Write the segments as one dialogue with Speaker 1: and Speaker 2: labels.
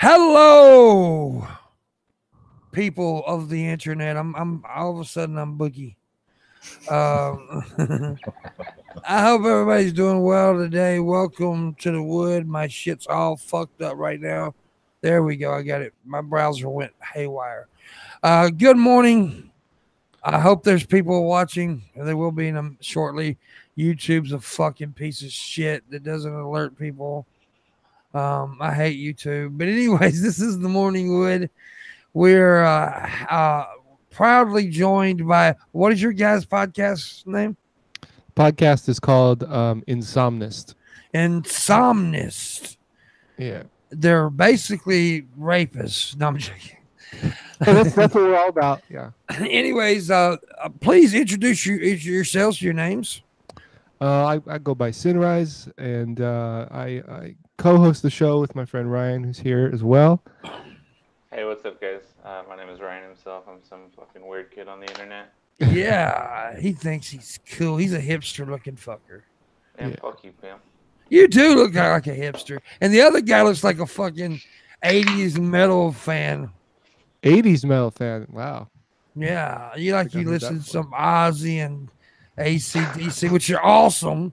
Speaker 1: Hello, people of the internet. I'm all of a sudden I'm Boogie. I hope everybody's doing well today. Welcome to the wood. My shit's all fucked up right now. There we go. I got it. My browser went haywire. Good morning. I hope there's people watching. There will be in them shortly. YouTube's a fucking piece of shit that doesn't alert people. I hate YouTube. But anyways, this is the Morning Wood. We're proudly joined by, what is your guys' podcast name?
Speaker 2: Podcast is called Insomnist.
Speaker 1: Insomnist.
Speaker 2: Yeah.
Speaker 1: They're basically rapists. No, I'm joking.
Speaker 2: That's what we're all about. Yeah.
Speaker 1: Anyways, please introduce yourselves, your names.
Speaker 2: I go by Sunrise, and I co-host the show with my friend Ryan, who's here as well.
Speaker 3: Hey, what's up, guys? My name is Ryan himself. I'm some fucking weird kid on the internet.
Speaker 1: Yeah, he thinks he's cool. He's a hipster-looking fucker.
Speaker 3: Yeah, fuck you, Pam.
Speaker 1: You do look like a hipster. And the other guy looks like a fucking 80s metal fan.
Speaker 2: 80s metal fan. Wow.
Speaker 1: Yeah, you listen to some Ozzy and AC/DC, which are awesome.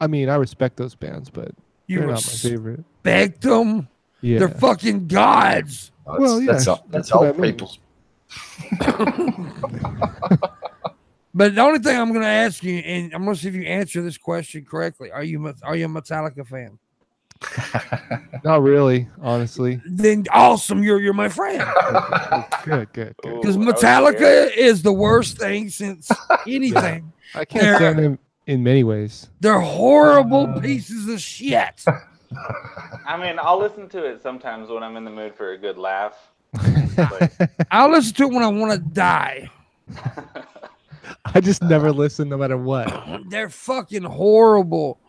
Speaker 2: I mean, I respect those bands, but they're not my favorite.
Speaker 1: Respect them?
Speaker 2: Yeah.
Speaker 1: They're fucking gods.
Speaker 4: Well, yeah, that's old people.
Speaker 1: But the only thing I'm going to ask you, and I'm going to see if you answer this question correctly, are you a Metallica fan?
Speaker 2: Not really, honestly.
Speaker 1: Then awesome, you're my friend.
Speaker 2: Good.
Speaker 1: Because Metallica is the worst thing since anything.
Speaker 2: Yeah. I can't stand them in many ways.
Speaker 1: They're horrible pieces of shit.
Speaker 3: I mean, I'll listen to it sometimes when I'm in the mood for a good laugh.
Speaker 1: I'll listen to it when I want to die.
Speaker 2: I just never listen no matter what.
Speaker 1: They're fucking horrible.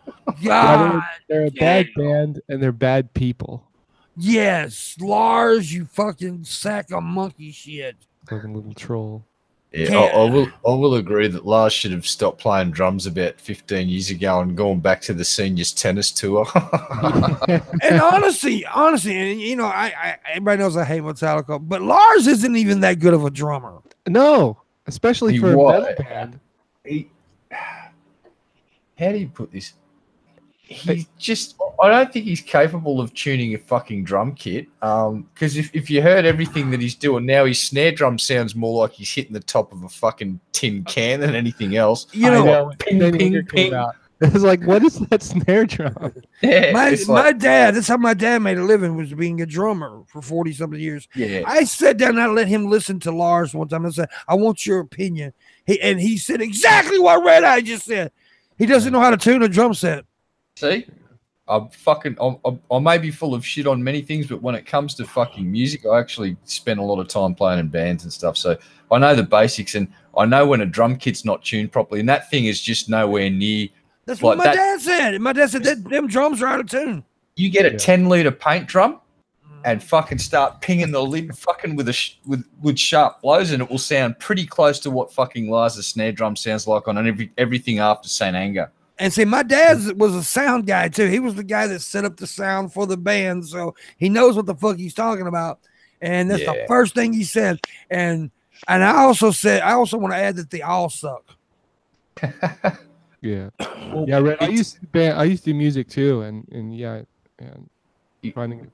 Speaker 1: God,
Speaker 2: they're a bad band and they're bad people.
Speaker 1: Yes, Lars, you fucking sack of monkey shit.
Speaker 2: Fucking little troll.
Speaker 4: Yeah, I will agree that Lars should have stopped playing drums about 15 years ago and gone back to the seniors tennis tour.
Speaker 1: And honestly, and you know, I everybody knows I hate Metallica, but Lars isn't even that good of a drummer.
Speaker 2: No, especially for a metal band.
Speaker 4: How do you put this? He's I don't think he's capable of tuning a fucking drum kit. Because if you heard everything that he's doing now, his snare drum sounds more like he's hitting the top of a fucking tin can than anything else.
Speaker 1: You know,
Speaker 4: ping.
Speaker 2: It's like, what is that snare drum?
Speaker 1: Yeah, my dad, that's how my dad made a living, was being a drummer for 40-something years.
Speaker 4: Yeah.
Speaker 1: I sat down and I let him listen to Lars one time and said, I want your opinion. He said exactly what Red Eye just said. He doesn't know how to tune a drum set.
Speaker 4: See? I may be full of shit on many things, but when it comes to fucking music, I actually spend a lot of time playing in bands and stuff. So I know the basics, and I know when a drum kit's not tuned properly, and that thing is just nowhere near.
Speaker 1: That's what my dad said. My dad said that them drums are out of tune.
Speaker 4: You get a 10-liter paint drum and fucking start pinging the lid fucking with sharp blows, and it will sound pretty close to what fucking Lars' snare drum sounds like on everything after St. Anger. And
Speaker 1: see, my dad was a sound guy too. He was the guy that set up the sound for the band, so he knows what the fuck he's talking about. And that's the first thing he said. And I also want to add that they all suck.
Speaker 2: Yeah. Yeah, I used to do music too, and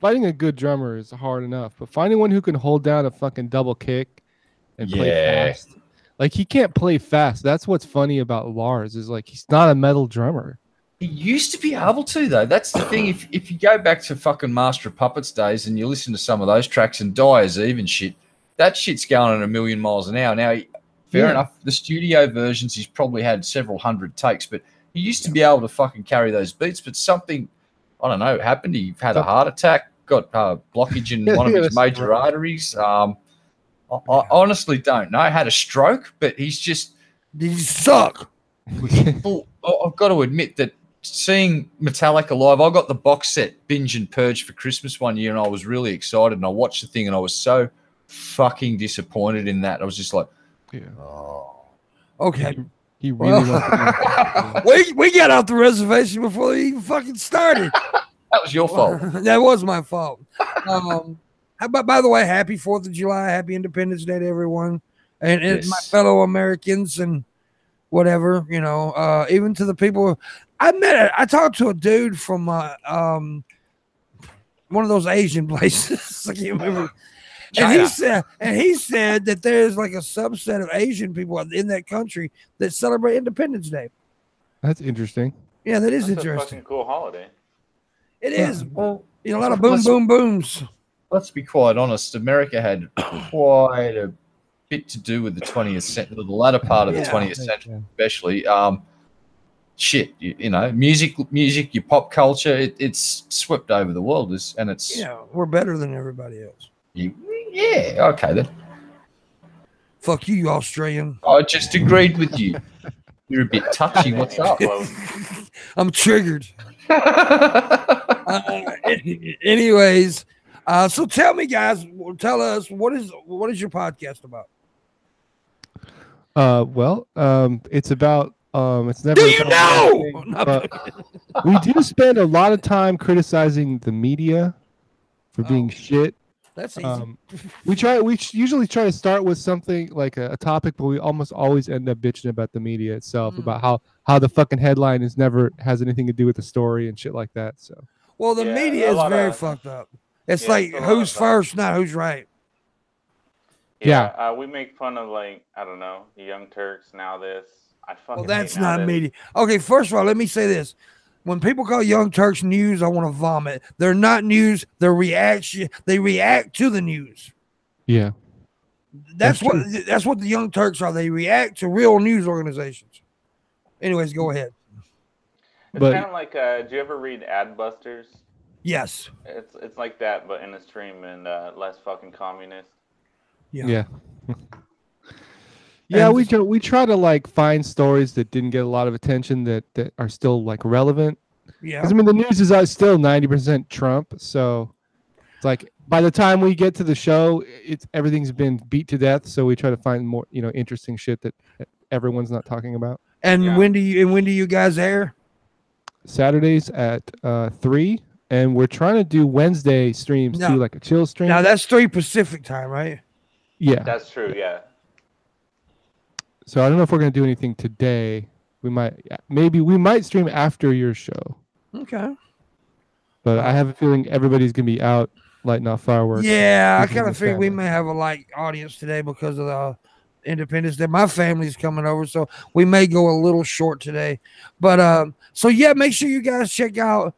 Speaker 2: finding a good drummer is hard enough, but finding one who can hold down a fucking double kick and play fast. Like, he can't play fast. That's what's funny about Lars, is like, he's not a metal drummer.
Speaker 4: He used to be able to, though. That's the thing. If you go back to fucking Master of Puppets days and you listen to some of those tracks and Dyer's even shit, that shit's going at 1,000,000 miles an hour. Now, fair enough, the studio versions, he's probably had several hundred takes, but he used to be able to fucking carry those beats, but something, I don't know, happened. He had a heart attack, got blockage in one of his major arteries. I honestly don't know. Had a stroke, but he's just...
Speaker 1: Did he suck?
Speaker 4: Well, I've got to admit that seeing Metallica live, I got the box set Binge and Purge for Christmas one year, and I was really excited, and I watched the thing, and I was so fucking disappointed in that. I was just like,
Speaker 1: okay.
Speaker 2: He really
Speaker 1: we got off the reservation before he even fucking started.
Speaker 4: That was your fault.
Speaker 1: That was my fault. By the way, happy 4th of July, happy Independence Day to everyone, and
Speaker 4: Yes.
Speaker 1: my fellow Americans and whatever, you know, even to the people I talked to a dude from one of those Asian places. I can't remember. And he said that there's like a subset of Asian people in that country that celebrate Independence Day.
Speaker 2: That's interesting.
Speaker 1: Yeah, that is
Speaker 3: That's a
Speaker 1: interesting.
Speaker 3: fucking cool holiday.
Speaker 1: It is.
Speaker 4: Well,
Speaker 1: You know, a lot of boom booms.
Speaker 4: let's be quite honest. America had quite a bit to do with the 20th century, the latter part of the 20th century, especially. Shit, you know, music, your pop culture, it's swept over the world, and it's
Speaker 1: we're better than everybody else.
Speaker 4: Yeah, okay then.
Speaker 1: Fuck you Australian.
Speaker 4: I just agreed with you. You're a bit touchy. What's up?
Speaker 1: I'm triggered. Anyways, so tell me, guys, tell us what is your podcast about?
Speaker 2: It's about it's never.
Speaker 1: Do you know?
Speaker 2: But we do spend a lot of time criticizing the media for being shit.
Speaker 1: That's easy.
Speaker 2: We usually try to start with something like a topic, but we almost always end up bitching about the media itself, about how the fucking headline has anything to do with the story and shit like that. So,
Speaker 1: well, the media is very fucked up. It's like who's first, not who's right.
Speaker 2: Yeah.
Speaker 3: We make fun of, like, I don't know, the Young Turks, now this.
Speaker 1: Well, that's not media. Okay, first of all, let me say this. When people call Young Turks news, I want to vomit. They're not news. They're reaction. They react to the news.
Speaker 2: Yeah.
Speaker 1: That's what the Young Turks are. They react to real news organizations. Anyways, go ahead.
Speaker 3: It's kind of like, do you ever read Adbusters?
Speaker 1: Yes.
Speaker 3: It's like that, but in a stream and less fucking communist.
Speaker 2: Yeah. Yeah, we try to like find stories that didn't get a lot of attention that are still like relevant.
Speaker 1: Yeah.
Speaker 2: Because I mean, the news is still 90% Trump, so it's like by the time we get to the show, everything's been beat to death. So we try to find more, interesting shit that everyone's not talking about.
Speaker 1: And when do you guys air?
Speaker 2: Saturdays at 3, and we're trying to do Wednesday streams too, like a chill stream.
Speaker 1: Now that's 3 Pacific time, right?
Speaker 2: Yeah,
Speaker 3: that's true. Yeah.
Speaker 2: So I don't know if we're gonna do anything today. We might stream after your show.
Speaker 1: Okay.
Speaker 2: But I have a feeling everybody's gonna be out lighting off fireworks.
Speaker 1: Yeah, I kind of figured we may have a light audience today because of the Independence Day. My family's coming over, so we may go a little short today. But so yeah, make sure you guys check out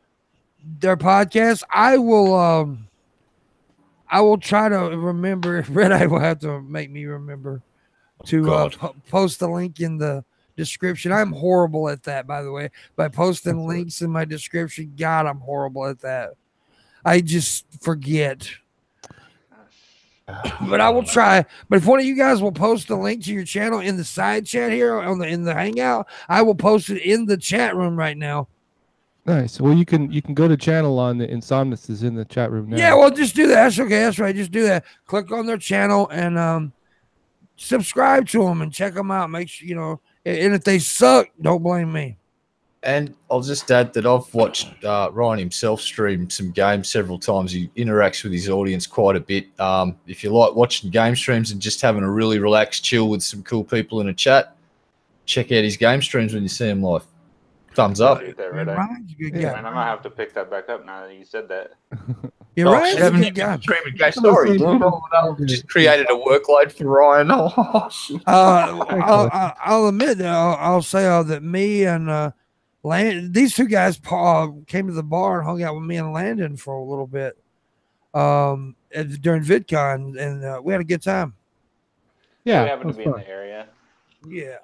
Speaker 1: their podcast. I will try to remember. Red Eye will have to make me remember to post the link in the description. I'm horrible at that, by the way. By posting links in my description, God, I'm horrible at that. I just forget. But I will try. But if one of you guys will post the link to your channel in the side chat here in the Hangout, I will post it in the chat room right now.
Speaker 2: Nice. Well, you can go to channel on the Insomnus is in the chat room now.
Speaker 1: Yeah, well, just do that. That's okay. That's right. Just do that. Click on their channel and subscribe to them and check them out. Make sure and if they suck, don't blame me.
Speaker 4: And I'll just add that I've watched Ryan himself stream some games several times. He interacts with his audience quite a bit. If you like watching game streams and just having a really relaxed chill with some cool people in a chat, check out his game streams when you see him live. Thumbs up.
Speaker 1: Ryan's a good guy.
Speaker 3: Man, I'm gonna have to pick that back up now that you said that.
Speaker 1: You're right. Ryan's a good guy.
Speaker 4: Streaming game story. Just created a workload for Ryan.
Speaker 1: I'll admit that I'll say that me and these two guys came to the bar and hung out with me and Landon for a little bit during VidCon, and we had a good time.
Speaker 2: Yeah,
Speaker 3: we happened to be in the area.
Speaker 1: Yeah.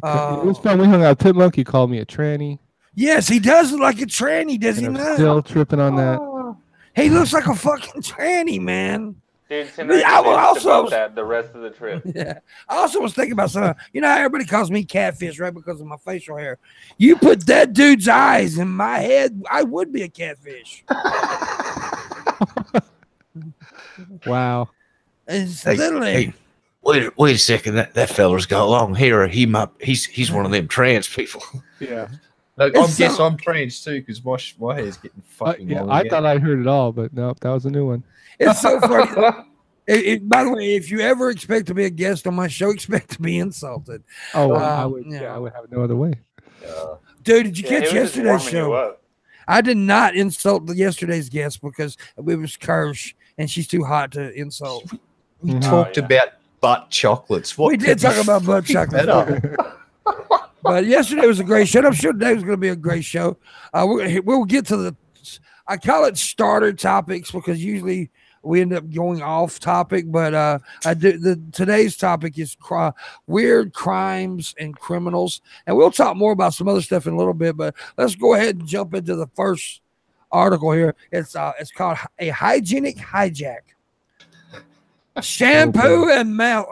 Speaker 2: It was fun. We hung out. Pimpmunk, he called me a tranny.
Speaker 1: Yes, he does look like a tranny, does he not?
Speaker 2: Still tripping on that.
Speaker 1: He looks like a fucking tranny, man.
Speaker 3: Dude, I will also that the rest of the trip.
Speaker 1: Yeah, I also was thinking about something. You know how everybody calls me catfish, right? Because of my facial hair. You put that dude's eyes in my head, I would be a catfish.
Speaker 2: Wow.
Speaker 1: It's literally.
Speaker 5: Hey, wait a second. That fella's got long hair. He's one of them trans people.
Speaker 2: Yeah.
Speaker 4: Look,
Speaker 1: It's
Speaker 4: guess
Speaker 1: so-
Speaker 4: I'm French too because my hair's getting fucking
Speaker 2: Yeah,
Speaker 4: long.
Speaker 2: I
Speaker 4: again.
Speaker 2: thought I'd heard it all, but nope, that was a new one.
Speaker 1: It's so funny. By the way, if you ever expect to be a guest on my show, expect to be insulted.
Speaker 2: Oh, well, I would.
Speaker 1: yeah.
Speaker 2: Yeah, I would have no other way.
Speaker 1: Dude, did you
Speaker 3: Yeah,
Speaker 1: catch
Speaker 3: he was just
Speaker 1: yesterday's
Speaker 3: warming you
Speaker 1: show?
Speaker 3: up.
Speaker 1: I did not insult yesterday's guest because it was Kirsch and she's too hot to insult.
Speaker 4: We
Speaker 2: Mhm.
Speaker 4: talked
Speaker 3: yeah.
Speaker 4: about butt chocolates. What
Speaker 1: We did
Speaker 4: could be
Speaker 1: talk about butt
Speaker 4: fucking
Speaker 1: chocolate.
Speaker 4: better?
Speaker 1: But yesterday was a great show. I'm sure today was going to be a great show. We'll get to the, I call it starter topics because usually we end up going off topic. But today's topic is weird crimes and criminals, and we'll talk more about some other stuff in a little bit. But let's go ahead and jump into the first article here. It's called A Hygienic Hijack. Shampoo and mouth.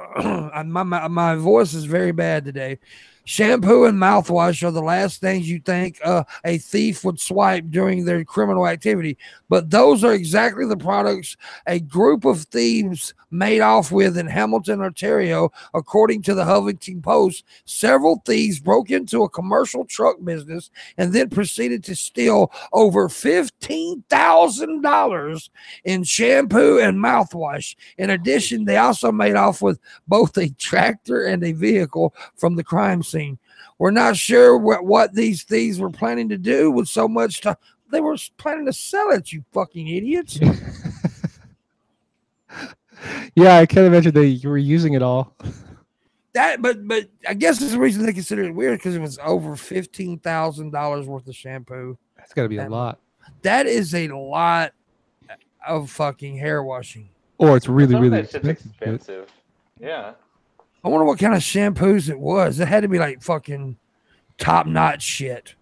Speaker 1: My voice is very bad today. Shampoo and mouthwash are the last things you think a thief would swipe during their criminal activity, but those are exactly the products a group of thieves made off with in Hamilton, Ontario. According to the Huffington Post, several thieves broke into a commercial truck business and then proceeded to steal over $15,000 in shampoo and mouthwash. In addition, they also made off with both a tractor and a vehicle from the crime scene. We're not sure what these thieves were planning to do with so much time. They were planning to sell it, you fucking idiots.
Speaker 2: Yeah, I can't imagine they were using it all.
Speaker 1: But I guess it's the reason they consider it weird because it was over $15,000 worth of shampoo.
Speaker 2: That's got to be a
Speaker 1: And
Speaker 2: lot.
Speaker 1: That is a lot of fucking hair washing.
Speaker 2: Or it's really,
Speaker 3: Some of
Speaker 2: really
Speaker 3: that shit's
Speaker 2: expensive. shit.
Speaker 3: expensive. Yeah.
Speaker 1: I wonder what kind of shampoos it was. It had to be like fucking top notch shit.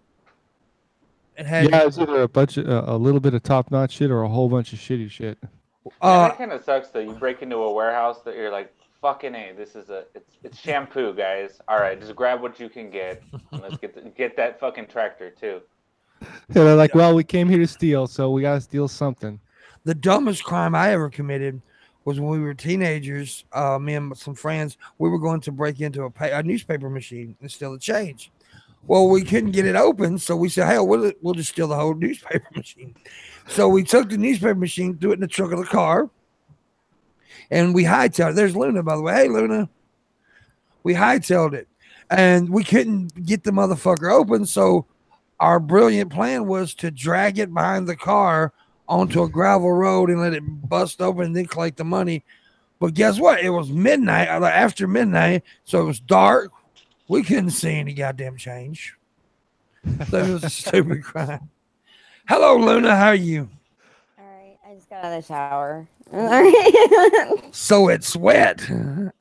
Speaker 1: It had
Speaker 2: Yeah, it's either a little bit of top notch shit or a whole bunch of shitty shit.
Speaker 3: That kind of sucks though. You break into a warehouse that you're like, fucking A, it's shampoo, guys. All right, just grab what you can get. And let's get that fucking tractor too.
Speaker 2: Yeah, they're like, well, we came here to steal, so we got to steal something.
Speaker 1: the dumbest crime I ever committed was when we were teenagers. Me and some friends, we were going to break into a newspaper machine and steal the change. Well, we couldn't get it open, so we said, "Hell, we'll just steal the whole newspaper machine." So we took the newspaper machine, threw it in the trunk of the car, and we hightailed it. There's Luna, by the way. Hey, Luna. We hightailed it, and we couldn't get the motherfucker open. So our brilliant plan was to drag it behind the car onto a gravel road and let it bust open and then collect the money. But guess what? It was midnight, after midnight, so it was dark. We couldn't see any goddamn change. So it was a stupid crime. Hello, Luna. How are you?
Speaker 5: All right, I just got out of the shower.
Speaker 1: So it's wet.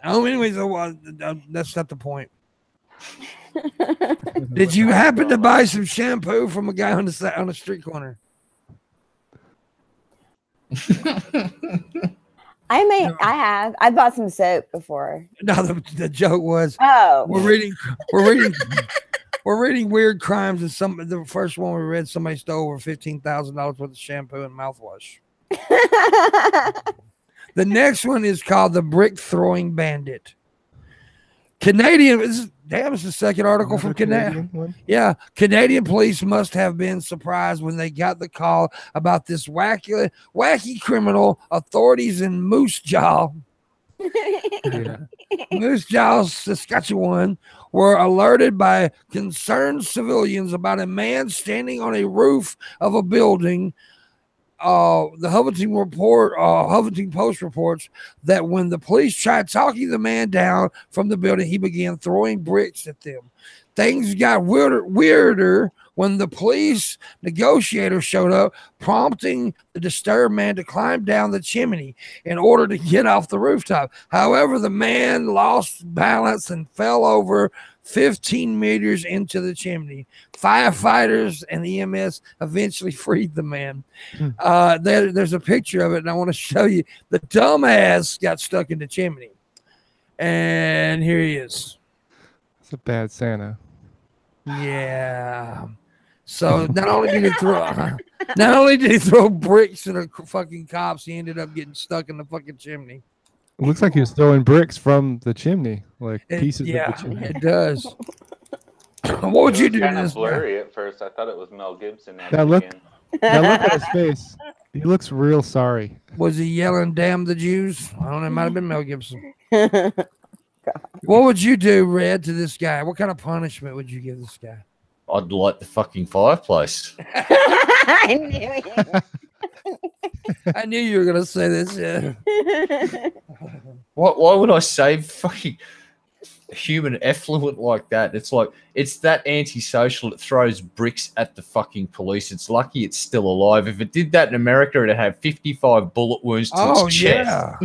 Speaker 1: Oh, anyways, that's not the point. Did you happen to buy some shampoo from a guy on the street corner?
Speaker 5: I bought some soap before.
Speaker 1: No, the joke was
Speaker 5: Oh,
Speaker 1: we're reading weird crimes, and the first one we read, somebody stole over $15,000 worth of shampoo and mouthwash. The next one is called the Brick Throwing Bandit. This is the second article from Canadian. Yeah, Canadian police must have been surprised when they got the call about this wacky criminal. Authorities in Moose Jaw, Saskatchewan, were alerted by concerned civilians about a man standing on a roof of a building. The Huffington Post reports that when the police tried talking the man down from the building, he began throwing bricks at them. Things got weirder when the police negotiator showed up, prompting the disturbed man to climb down the chimney in order to get off the rooftop. However, the man lost balance and fell over 15 meters into the chimney. Firefighters and EMS eventually freed the man. There's a picture of it, and I want to show you. The dumbass got stuck in the chimney. And here he is.
Speaker 2: It's a bad Santa.
Speaker 1: Yeah. So not only did he throw bricks at the fucking cops, he ended up getting stuck in the fucking chimney.
Speaker 2: It looks like he was throwing bricks from the chimney, like pieces of the
Speaker 1: Yeah,
Speaker 2: chimney.
Speaker 1: it does. What would you do to
Speaker 3: Kind
Speaker 1: this
Speaker 3: of
Speaker 1: guy?
Speaker 3: blurry at first. I thought it was Mel Gibson.
Speaker 2: Now look, now look at his face. He looks real sorry.
Speaker 1: Was he yelling, damn the Jews? I don't know. It might have been Mel Gibson. What would you do, Red, to this guy? What kind of punishment would you give this guy?
Speaker 4: I'd light the fucking fireplace.
Speaker 5: I knew it.
Speaker 1: I knew you were going to say this. Yeah.
Speaker 4: Why would I save fucking human effluent like that? It's like, it's that antisocial. It throws bricks at the fucking police. It's lucky it's still alive. If it did that in America, it'd have 55 bullet wounds to its chest.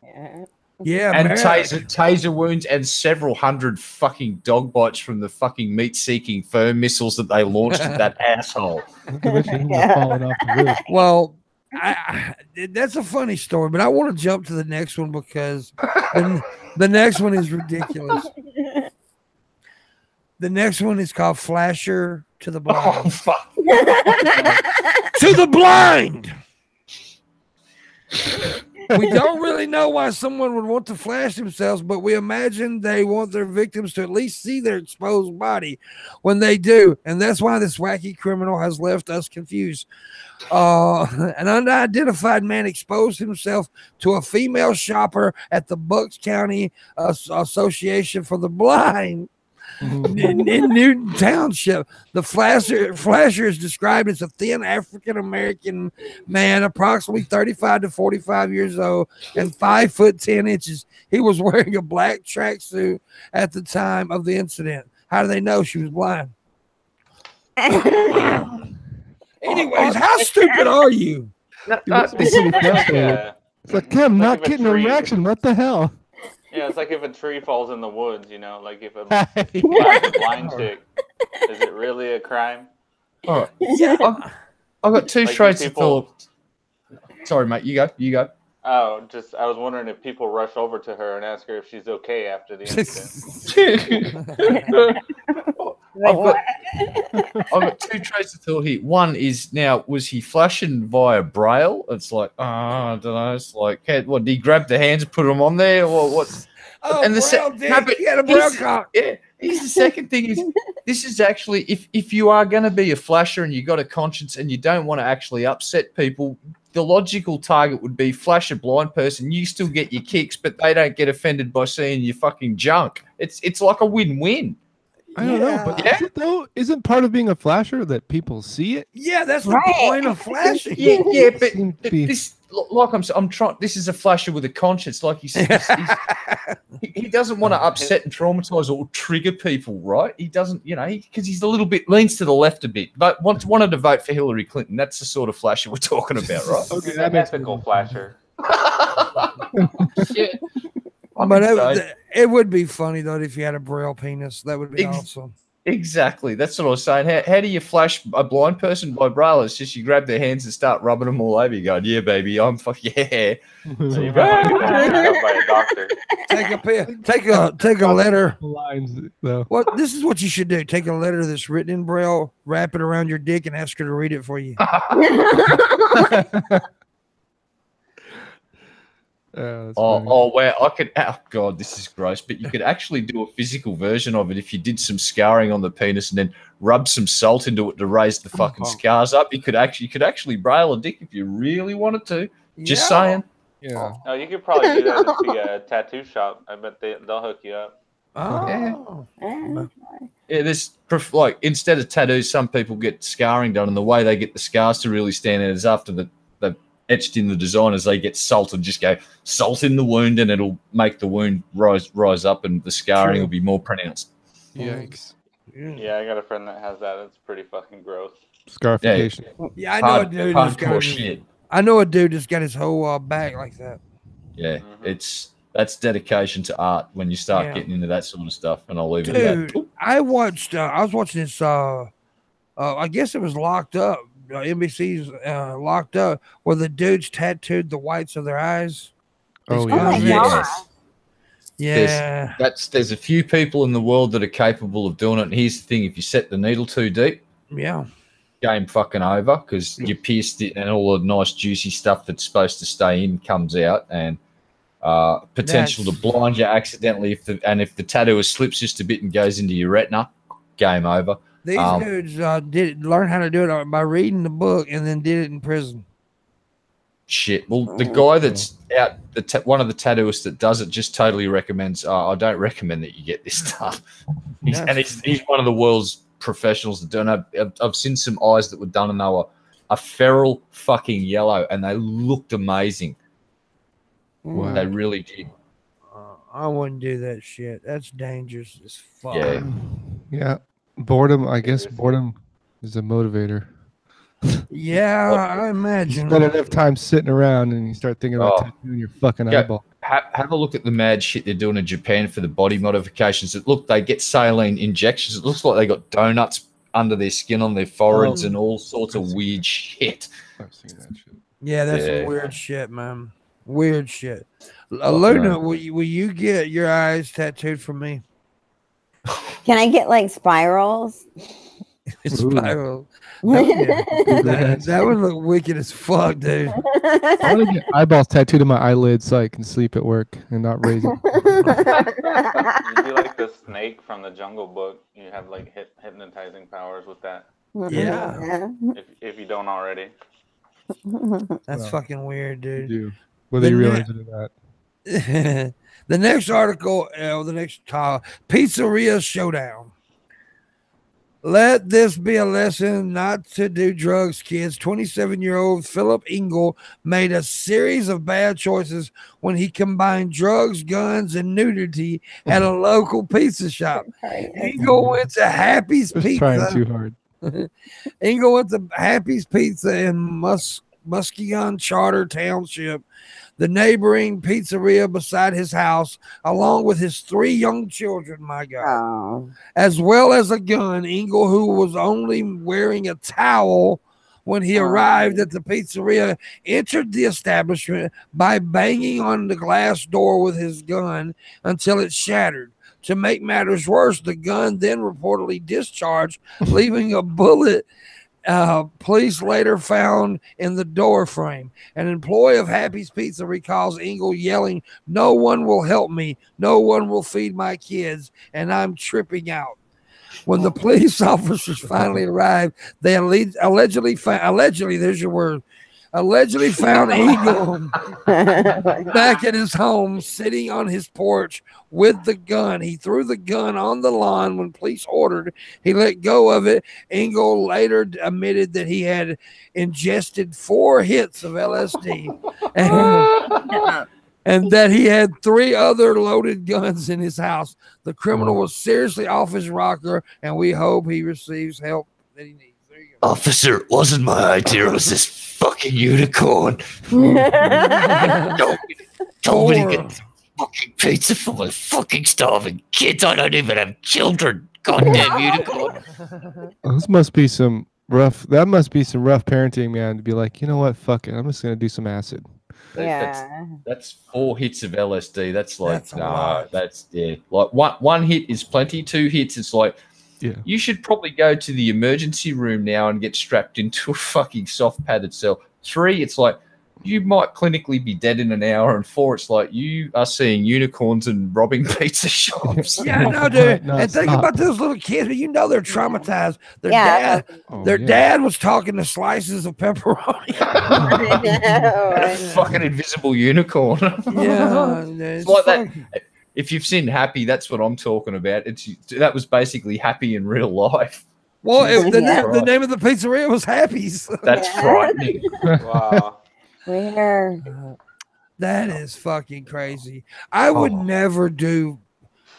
Speaker 5: Yeah.
Speaker 1: Yeah,
Speaker 4: And
Speaker 1: man.
Speaker 4: taser wounds and several hundred fucking dog bites from the fucking meat-seeking firm missiles that they launched at that asshole.
Speaker 2: I wish he was falling off the roof.
Speaker 1: Well, that's a funny story, but I want to jump to the next one because the next one is ridiculous. The next one is called Flasher to the Blind.
Speaker 4: Oh, fuck.
Speaker 1: To the blind! We don't really know why someone would want to flash themselves, but we imagine they want their victims to at least see their exposed body when they do. And that's why this wacky criminal has left us confused. An unidentified man exposed himself to a female shopper at the Bucks County Association for the Blind. In Newton Township, the flasher is described as a thin African-American man, approximately 35 to 45 years old and 5 foot 10 inches. He was wearing a black tracksuit at the time of the incident. How do they know she was blind? Anyways, how stupid are you?
Speaker 2: It's like, I'm not
Speaker 3: if a
Speaker 2: getting a
Speaker 3: tree-
Speaker 2: reaction. What the hell?
Speaker 3: Yeah, it's like if a tree falls in the woods, you know, like if a
Speaker 2: Yeah.
Speaker 3: blind chick, is it really a crime?
Speaker 4: All right. I've got two
Speaker 3: Like
Speaker 4: traits of
Speaker 3: people-
Speaker 4: Philip. Sorry, mate. You go.
Speaker 3: Oh, I was wondering if people rush over to her and ask her if she's okay after the incident.
Speaker 4: I've got two traits of thought here. One is, now, was he flashing via braille? It's like, I don't know. It's like, what, did he grab the hands and put them on there? Or what?
Speaker 1: Oh,
Speaker 4: And the
Speaker 1: Braille
Speaker 4: se-
Speaker 1: dick.
Speaker 4: no, but
Speaker 1: He had a Braille
Speaker 4: here's-
Speaker 1: cock.
Speaker 4: Yeah. Here's the second thing is, this is actually, if you are going to be a flasher and you got a conscience and you don't want to actually upset people, the logical target would be flash a blind person. You still get your kicks, but they don't get offended by seeing your fucking junk. It's like a win-win.
Speaker 2: I don't know, but
Speaker 4: Yeah.
Speaker 2: is it though? Isn't part of being a flasher that people see it?
Speaker 1: Yeah, that's the
Speaker 5: Right.
Speaker 1: point of flashing.
Speaker 4: Yeah, but
Speaker 2: Seems to be-
Speaker 4: this, like I'm trying. This is a flasher with a conscience. Like he doesn't want to upset and traumatize or trigger people, right? He doesn't, because he's a little bit leans to the left a bit, but wanted to vote for Hillary Clinton. That's the sort of flasher we're talking about, right?
Speaker 2: Okay,
Speaker 3: He's
Speaker 2: that
Speaker 3: an
Speaker 2: makes
Speaker 3: ethical
Speaker 2: sense.
Speaker 3: flasher.
Speaker 4: Yeah.
Speaker 1: But
Speaker 4: So-
Speaker 1: it would be funny though if you had a Braille penis. That would be awesome.
Speaker 4: Exactly. That's what I was saying. How do you flash a blind person by braille? It's just you grab their hands and start rubbing them all over. You going, yeah, baby, I'm yeah.
Speaker 3: So you might want to get checked out by a doctor.
Speaker 1: Take a pen. Take a letter.
Speaker 2: Lines though.
Speaker 1: What this is what you should do. Take a letter that's written in Braille, wrap it around your dick, and ask her to read it for you.
Speaker 2: That's funny.
Speaker 4: Oh, where I could. Oh God, this is gross. But you could actually do a physical version of it if you did some scarring on the penis and then rub some salt into it to raise the fucking scars up. You could actually braille a dick if you really wanted to. Just saying.
Speaker 2: Yeah.
Speaker 3: No, you could probably do that at the tattoo shop. I bet they'll hook you up.
Speaker 1: Oh.
Speaker 4: Yeah, there's like instead of tattoos, some people get scarring done, and the way they get the scars to really stand out is after they've etched in the design, as they get salt and just go salt in the wound, and it'll make the wound rise up, and the scarring will be more pronounced.
Speaker 2: Yikes.
Speaker 3: Yeah, I got a friend that has that. It's pretty fucking gross.
Speaker 2: Scarification.
Speaker 1: Yeah, I know a dude. That's got
Speaker 4: Hardcore
Speaker 1: his,
Speaker 4: shit.
Speaker 1: I know a dude that's got his whole back like that.
Speaker 4: Yeah,
Speaker 3: Mhm.
Speaker 4: that's dedication to art when you start
Speaker 1: Yeah.
Speaker 4: getting into that sort of stuff. And I'll leave it at
Speaker 1: Dude,
Speaker 4: that.
Speaker 1: I was watching this. I guess it was Locked Up. NBC's Locked Up, where the dudes tattooed the whites of their eyes.
Speaker 2: Oh
Speaker 5: Oh my
Speaker 2: yeah.
Speaker 5: god.
Speaker 1: Yeah.
Speaker 4: There's a few people in the world that are capable of doing it. And here's the thing: if you set the needle too deep,
Speaker 1: Yeah.
Speaker 4: game fucking over, because you pierced it and all the nice juicy stuff that's supposed to stay in comes out, and potential to blind you accidentally if the tattoo slips just a bit and goes into your retina. game over.
Speaker 1: These dudes did learn how to do it by reading the book and then did it in prison.
Speaker 4: Shit. Well, the guy that's out, one of the tattooists that does it, just totally recommends. I don't recommend that you get this stuff. He's one of the world's professionals that don't have. I've seen some eyes that were done, and they were a feral fucking yellow, and they looked amazing.
Speaker 2: Wow.
Speaker 4: They really did.
Speaker 1: I wouldn't do that shit. That's dangerous as fuck.
Speaker 4: Yeah.
Speaker 2: Yeah. Boredom, I guess boredom is a motivator.
Speaker 1: Yeah, I imagine.
Speaker 2: Spend enough time sitting around and you start thinking about tattooing your fucking eyeball.
Speaker 4: Have a look at the mad shit they're doing in Japan for the body modifications. They get saline injections. It looks like they got donuts under their skin on their foreheads and all sorts of weird shit.
Speaker 2: I've seen that shit.
Speaker 1: Yeah, that's some weird shit, man. Weird shit. Luna, will you get your eyes tattooed from me?
Speaker 5: Can I get like spirals?
Speaker 1: Spiral. That would look wicked as fuck, dude.
Speaker 2: I want to get eyeballs tattooed on my eyelids so I can sleep at work and not raise it.
Speaker 3: You'd be like the snake from the Jungle Book. You have like hypnotizing powers with that.
Speaker 1: Yeah.
Speaker 3: If you don't already.
Speaker 1: That's fucking weird, dude.
Speaker 2: Whether you realize it or not.
Speaker 1: The next article, the next Pizzeria Showdown. Let this be a lesson not to do drugs, kids. 27-year-old Philip Engel made a series of bad choices when he combined drugs, guns, and nudity at a local pizza shop. Engel went to Happy's Pizza.
Speaker 2: Trying too hard.
Speaker 1: Engel went to Happy's Pizza in Muskegon Charter Township, the neighboring pizzeria beside his house, along with his 3 young children, my God, as well as a gun. Engel, who was only wearing a towel when he arrived at the pizzeria, entered the establishment by banging on the glass door with his gun until it shattered. To make matters worse, the gun then reportedly discharged, leaving a bullet. Police later found in the door frame. An employee of Happy's Pizza recalls Engel yelling, "No one will help me. No one will feed my kids, and I'm tripping out." When the police officers finally arrived, they allegedly, there's your word, allegedly found Engel back at his home, sitting on his porch with the gun. He threw the gun on the lawn when police ordered. He let go of it. Engel later admitted that he had ingested 4 hits of LSD and that he had 3 other loaded guns in his house. The criminal was seriously off his rocker, and we hope he receives help that he needs.
Speaker 4: Officer, it wasn't my idea. It was this fucking unicorn. Told me to get the fucking pizza for my fucking starving kids. I don't even have children. Goddamn unicorn.
Speaker 2: This must be some rough. That must be some rough parenting, man. To be like, you know what? Fuck it. I'm just gonna do some acid.
Speaker 4: That's 4 hits of LSD. That's like Like one hit is plenty. 2 hits, it's like.
Speaker 2: Yeah.
Speaker 4: You should probably go to the emergency room now and get strapped into a fucking soft padded cell. 3, it's like you might clinically be dead in an hour, and 4, it's like you are seeing unicorns and robbing pizza shops.
Speaker 1: Yeah, no, dude. And think about those little kids. You know they're traumatized. Their dad was talking to slices of pepperoni.
Speaker 4: A fucking invisible unicorn.
Speaker 1: Yeah,
Speaker 4: it's like that. If you've seen Happy, that's what I'm talking about. That was basically Happy in real life.
Speaker 1: Well, the name of the pizzeria was Happy's.
Speaker 4: That's frightening.
Speaker 3: Wow.
Speaker 1: That is fucking crazy. I would never do.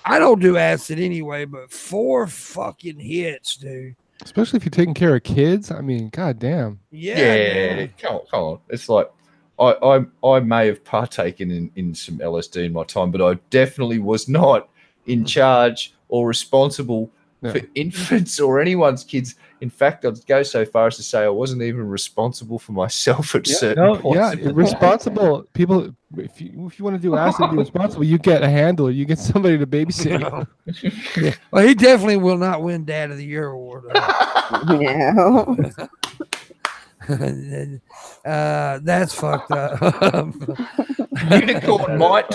Speaker 1: I don't do acid anyway, but 4 fucking hits, dude.
Speaker 2: Especially if you're taking care of kids. I mean, goddamn.
Speaker 4: Yeah. Come on. It's like I may have partaken in some LSD in my time, but I definitely was not in charge or responsible for infants or anyone's kids. In fact, I'd go so far as to say I wasn't even responsible for myself at certain points.
Speaker 2: Yeah, responsible people. If you want to do acid, be responsible. You get a handler. You get somebody to babysit you.
Speaker 1: Well, he definitely will not win Dad of the Year award.
Speaker 5: No.
Speaker 1: That's fucked up.
Speaker 4: Unicorn might.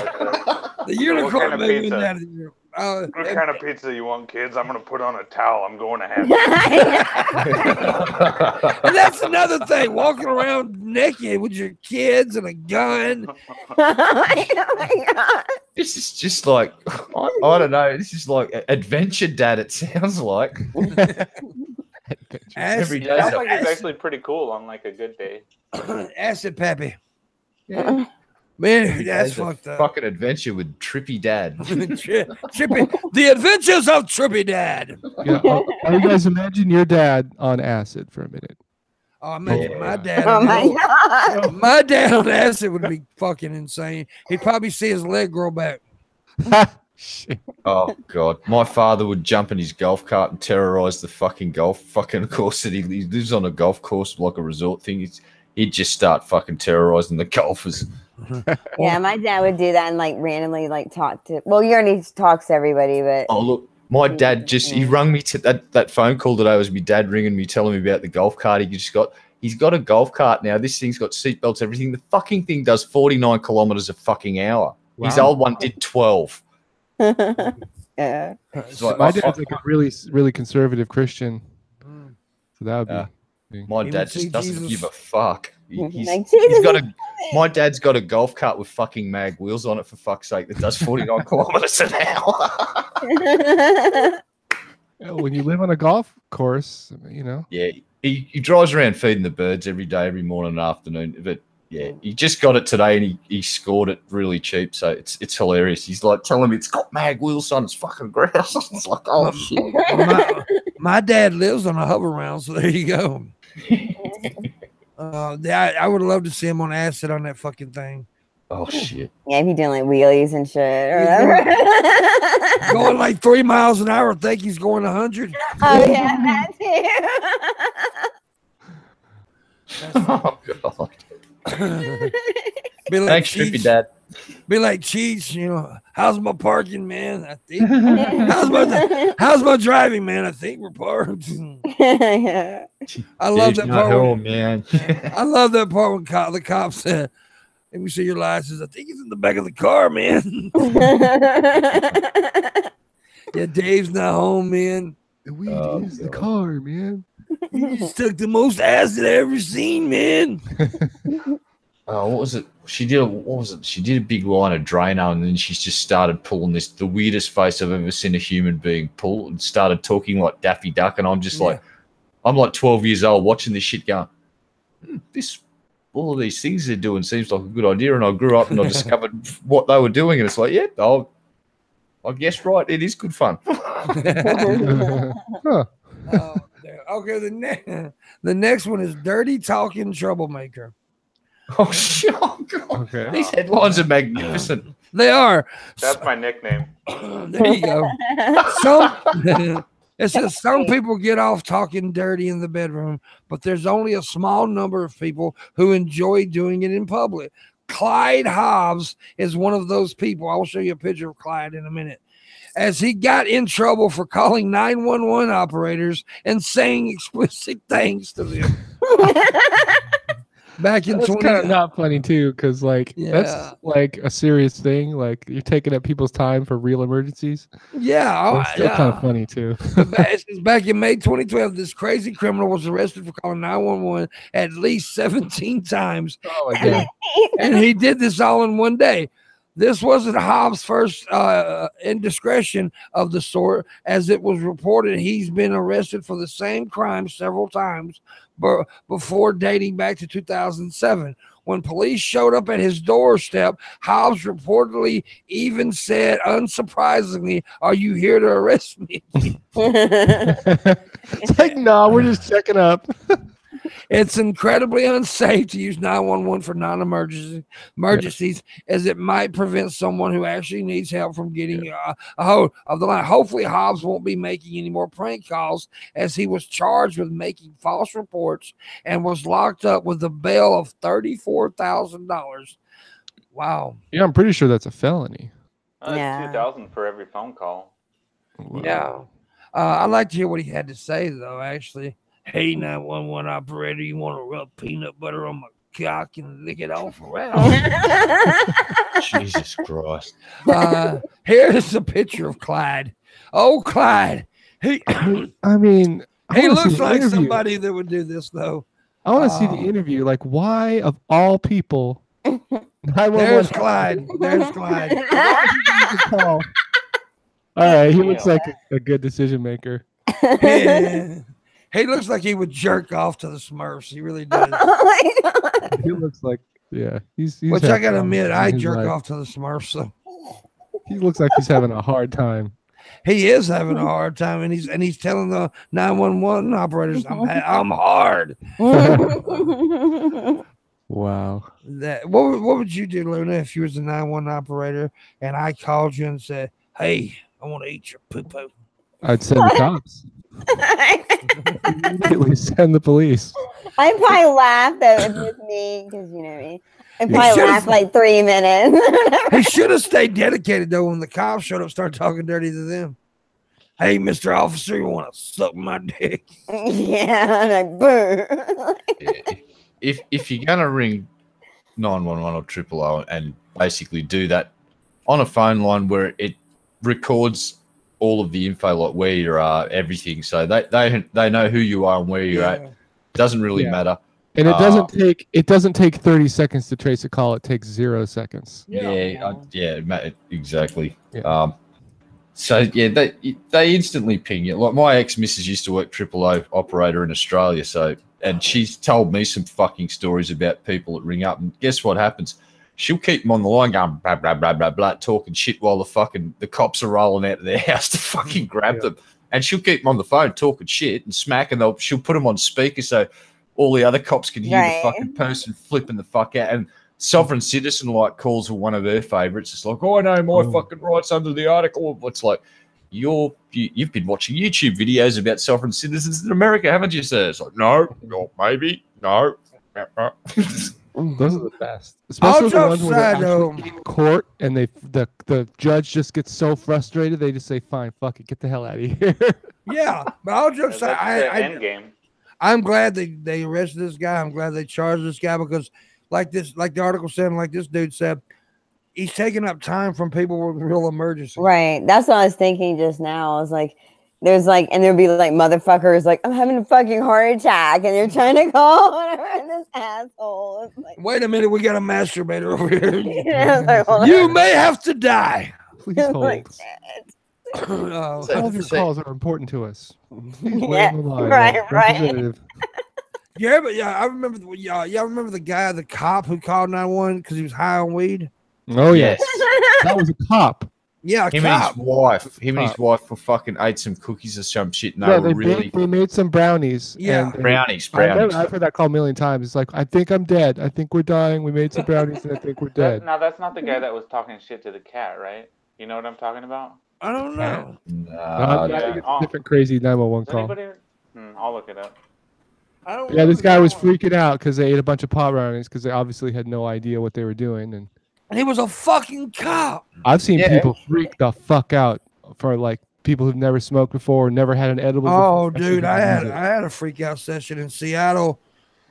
Speaker 1: The unicorn may win Dad of the Year.
Speaker 3: What kind of pizza you want, kids? I'm gonna put on a towel. I'm going to have
Speaker 1: And that's another thing. Walking around naked with your kids and a gun.
Speaker 5: Oh my God.
Speaker 4: This is just like I don't know. This is like Adventure Dad. It sounds like every day.
Speaker 3: Sounds like it's actually pretty cool on like a good day.
Speaker 1: Acid Pappy.
Speaker 4: Yeah.
Speaker 1: Man, that's fucked up.
Speaker 4: Fucking adventure with Trippy Dad.
Speaker 1: Trippy, the Adventures of Trippy Dad.
Speaker 2: Yeah, you guys imagine your dad on acid for a minute.
Speaker 1: Oh, imagine my dad.
Speaker 5: Oh my God.
Speaker 1: My dad on acid would be fucking insane. He'd probably see his leg grow back.
Speaker 2: Shit.
Speaker 4: Oh God, my father would jump in his golf cart and terrorize the fucking course that he lives on a golf course like a resort thing. He'd just start fucking terrorizing the golfers.
Speaker 5: Yeah, my dad would do that and like randomly like talk to. Well, he already talks to everybody, but
Speaker 4: Oh look, my dad he rung me to that phone call today was my dad ringing me, telling me about the golf cart he's got a golf cart now. This thing's got seatbelts, everything. The fucking thing does 49 kilometers a fucking hour.
Speaker 2: Wow.
Speaker 4: His old one did 12.
Speaker 5: yeah.
Speaker 4: It's like,
Speaker 2: My dad's like a really conservative Christian, so that would be.
Speaker 4: my
Speaker 1: He
Speaker 4: dad
Speaker 1: would see
Speaker 4: just doesn't
Speaker 1: Jesus.
Speaker 4: give a fuck. He's
Speaker 5: Like,
Speaker 4: got my dad's got a golf cart with fucking mag wheels on it, for fuck's sake, that does 49 kilometers an hour.
Speaker 2: When you live on a golf course, you know.
Speaker 4: Yeah, he drives around feeding the birds every day, every morning and afternoon. But yeah, he just got it today and he scored it really cheap, so it's hilarious. He's like telling me it's got mag wheels on, it's fucking grouse. It's like, oh shit.
Speaker 1: My dad lives on a hover round, so there you go. I would love to see him on acid on that fucking thing.
Speaker 4: Oh shit.
Speaker 5: Yeah, if he's doing like wheelies and shit or whatever.
Speaker 1: Going like 3 miles an hour, I think he's going 100.
Speaker 5: Oh yeah, that too.
Speaker 4: Oh god.
Speaker 1: Be like
Speaker 4: Thanks,
Speaker 1: Cheech.
Speaker 4: Trippy Dad.
Speaker 1: Be like Cheech, you know. How's my parking, man? I think. How's my driving, man? I think we're parked.
Speaker 5: Yeah.
Speaker 1: I love that part. When,
Speaker 4: man.
Speaker 1: I love that part when the cop said, "Let me see your license." I think it's in the back of the car, man. Yeah, Dave's not home, man.
Speaker 2: The weed is the car, man.
Speaker 1: He just took the most acid I ever seen, man.
Speaker 4: Oh, what was it? She did a big line of Drano, and then she's just started pulling the weirdest face I've ever seen a human being pull, and started talking like Daffy Duck, and I'm just like, I'm like 12 years old watching this shit going, all of these things they're doing seems like a good idea, and I grew up and I discovered what they were doing, and it's like, yeah, I guess right, it is good fun.
Speaker 2: Huh.
Speaker 1: Okay, the next one is Dirty Talking Troublemaker.
Speaker 4: Oh shit! Oh, God.
Speaker 2: Okay.
Speaker 4: These headlines are magnificent.
Speaker 1: They are.
Speaker 3: That's my nickname.
Speaker 1: There you go. It says some people get off talking dirty in the bedroom, but there's only a small number of people who enjoy doing it in public. Clyde Hobbs is one of those people. I will show you a picture of Clyde in a minute. As he got in trouble for calling 911 operators and saying explicit things to them. Back in
Speaker 2: That's
Speaker 1: 20
Speaker 2: kind of not funny too, because like
Speaker 1: Yeah.
Speaker 2: that's like a serious thing. Like you're taking up people's time for real emergencies.
Speaker 1: Yeah,
Speaker 2: It's still kind of funny too.
Speaker 1: It says back in May 2012, this crazy criminal was arrested for calling 911 at least 17 times.
Speaker 2: Oh my god!
Speaker 1: And he did this all in one day. This wasn't Hobbs' first indiscretion of the sort, as it was reported he's been arrested for the same crime several times before, dating back to 2007. When police showed up at his doorstep, Hobbs reportedly even said, unsurprisingly, "Are you here to arrest me?"
Speaker 2: It's like, no, we're just checking up.
Speaker 1: It's incredibly unsafe to use 911 for non-emergencies, as it might prevent someone who actually needs help from getting a hold of the line. Hopefully, Hobbs won't be making any more prank calls, as he was charged with making false reports and was locked up with a bail of $34,000. Wow.
Speaker 2: Yeah, I'm pretty sure that's a felony.
Speaker 3: That's
Speaker 5: Yeah.
Speaker 3: $2,000 for every phone call.
Speaker 2: Wow.
Speaker 1: Yeah. I'd like to hear what he had to say, though, actually. Hey, 911 operator, you want to rub peanut butter on my cock and lick it off around?
Speaker 4: Jesus Christ.
Speaker 1: Here's a picture of Clyde. Oh, Clyde. He
Speaker 2: I mean,
Speaker 1: he looks like somebody that would do this, though.
Speaker 2: I want to see the interview. Like, why of all people?
Speaker 1: There's Clyde. There's Clyde.
Speaker 2: All right, he looks like a good decision maker.
Speaker 1: Yeah. He looks like he would jerk off to the Smurfs. He really does.
Speaker 5: Oh my god.
Speaker 2: He looks like, yeah. He's
Speaker 1: Which I gotta
Speaker 2: fun
Speaker 1: admit,
Speaker 2: in
Speaker 1: I
Speaker 2: his
Speaker 1: jerk
Speaker 2: life.
Speaker 1: off to the Smurfs. So
Speaker 2: He looks like he's having a hard time.
Speaker 1: he is having a hard time, and he's telling the 911 operators, "I'm hard."
Speaker 2: Wow.
Speaker 1: What would you do, Luna, if you was a 911 operator and I called you and said, "Hey, I want to eat your poo-poo"?
Speaker 2: I'd send the cops. Immediately send the police.
Speaker 5: I'd probably laugh though if it was me, because you know what I mean. I'd
Speaker 1: You
Speaker 5: probably
Speaker 1: should've-
Speaker 5: laugh like 3 minutes.
Speaker 1: He should have stayed dedicated though. When the cops showed up, started talking dirty to them. Hey, Mr. Officer, you want to suck my dick?
Speaker 5: Yeah, I'm like boo.
Speaker 4: If you're gonna ring 911 or 000 and basically do that on a phone line where it records all of the info, like where you are, everything, so they know who you are and where you're at. Doesn't really matter.
Speaker 2: And it doesn't take 30 seconds to trace a call. It takes 0 seconds.
Speaker 4: Exactly.
Speaker 2: Yeah.
Speaker 4: So yeah, they instantly ping you. Like my ex-missus used to work 000 operator in Australia, and she's told me some fucking stories about people that ring up, and guess what happens? She'll keep them on the line going blah blah blah blah blah, talking shit while the cops are rolling out of their house to fucking grab them, and she'll keep them on the phone talking shit and smack, and she'll put them on speaker so all the other cops can hear the fucking person flipping the fuck out. And Sovereign Citizen like calls her one of her favorites. It's like, oh, I know my fucking rights under the article. It's like, you've been watching YouTube videos about sovereign citizens in America, haven't you, sir? It's like, no, maybe, no.
Speaker 2: Those are the best, especially the ones where they're
Speaker 1: though.
Speaker 2: actually in court and the judge just gets so frustrated they just say, "Fine, fuck it, get the hell out of here."
Speaker 1: Yeah, but I'll just say,
Speaker 3: That's the end game.
Speaker 1: I'm glad they arrested this guy. I'm glad they charged this guy because, like the article said, like this dude said, he's taking up time from people with real emergency.
Speaker 5: Right. That's what I was thinking just now. I was like, there's like, and there'd be like motherfuckers like, I'm having a fucking heart attack, and they're trying to call whatever, and this asshole. It's like,
Speaker 1: Wait a minute, we got a masturbator over here.
Speaker 5: yeah, like, hold
Speaker 1: You
Speaker 5: on.
Speaker 1: may have to die.
Speaker 2: Please
Speaker 5: It's
Speaker 2: hold.
Speaker 5: like,
Speaker 1: Oh.
Speaker 2: All of your calls are important to us. Please wait
Speaker 5: Yeah,
Speaker 2: on the line.
Speaker 5: right.
Speaker 2: Representative.
Speaker 1: I remember. Y'all remember the guy, the cop who called 911 because he was high on weed.
Speaker 2: Oh yes, that was a cop.
Speaker 1: Yeah,
Speaker 4: Him and his wife were fucking ate some cookies or some shit. And
Speaker 2: They made some brownies.
Speaker 1: Yeah.
Speaker 2: and
Speaker 4: brownies.
Speaker 2: I've heard that call a million times. It's like, I think I'm dead. I think we're dying. We made some brownies and I think we're dead.
Speaker 3: Now that's not the guy that was talking shit to the cat, right? You know what I'm talking about?
Speaker 1: I don't know.
Speaker 2: I think it's a different crazy 911
Speaker 3: Does
Speaker 2: call.
Speaker 3: anybody? I'll look it up.
Speaker 1: I don't
Speaker 2: Yeah,
Speaker 1: know.
Speaker 2: this guy was freaking out because they ate a bunch of pot brownies because they obviously had no idea what they were doing. And
Speaker 1: He was a fucking cop.
Speaker 2: I've seen people freak the fuck out for like people who've never smoked before, never had an edible.
Speaker 1: Oh,
Speaker 2: before.
Speaker 1: dude, I had a freak out session in Seattle.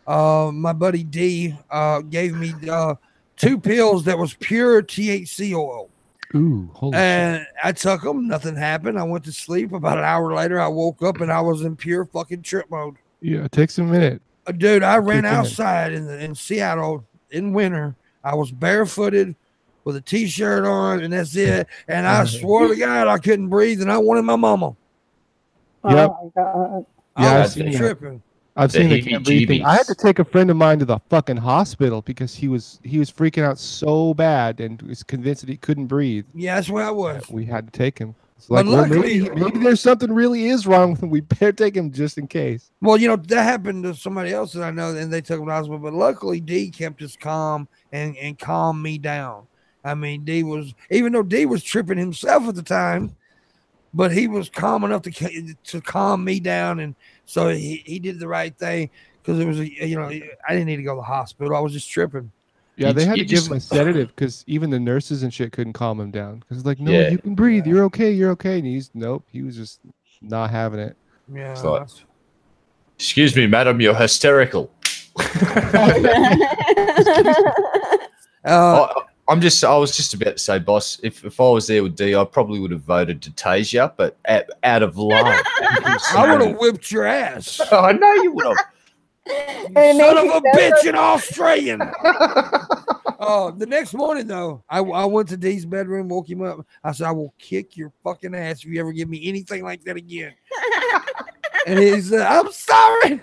Speaker 1: My buddy D gave me 2 pills that was pure THC oil.
Speaker 2: Ooh, holy shit.
Speaker 1: And I took them. Nothing happened. I went to sleep. About an hour later, I woke up and I was in pure fucking trip mode.
Speaker 2: Yeah, it takes a minute.
Speaker 1: Dude, I ran
Speaker 2: Kick in.
Speaker 1: outside in Seattle in winter. I was barefooted with a t-shirt on, and that's it. And I swore to God I couldn't breathe, and I wanted my mama.
Speaker 2: Yep.
Speaker 5: Oh my god.
Speaker 2: Yeah,
Speaker 1: I
Speaker 2: I've
Speaker 1: was
Speaker 2: seen that.
Speaker 1: tripping.
Speaker 2: I've
Speaker 4: The
Speaker 2: seen the can't breathe thing. I had to
Speaker 4: heebie-jeebies.
Speaker 2: take a friend of mine to the fucking hospital because he was freaking out so bad and was convinced that he couldn't breathe.
Speaker 1: Yeah, that's where I was.
Speaker 2: We had to take him. It's
Speaker 1: But
Speaker 2: like, well,
Speaker 1: luckily-
Speaker 2: maybe there's something really is wrong with him. We better take him just in case.
Speaker 1: Well, that happened to somebody else that I know, and they took him to the hospital. But luckily, D kept us calm and calmed me down. I mean, even though D was tripping himself at the time, but he was calm enough to calm me down, and so he did the right thing because it was I didn't need to go to the hospital. I was just tripping.
Speaker 2: Yeah, they had to
Speaker 4: you
Speaker 2: give
Speaker 4: just-
Speaker 2: him a sedative because even the nurses and shit couldn't calm him down. Because it's like, no,
Speaker 4: Yeah.
Speaker 2: you can breathe. You're okay. You're okay. And he was just not having it.
Speaker 1: Yeah.
Speaker 4: It's like- Excuse me, madam, you're hysterical.
Speaker 1: uh,
Speaker 4: I was just about to say, boss, if I was there with D, I probably would have voted to tase you, but out of love.
Speaker 1: I would have whipped your ass.
Speaker 4: I know you would have.
Speaker 1: Son of a bitch, an Australian. The next morning, though, I went to D's bedroom, woke him up. I said, I will kick your fucking ass if you ever give me anything like that again. And he said, I'm sorry.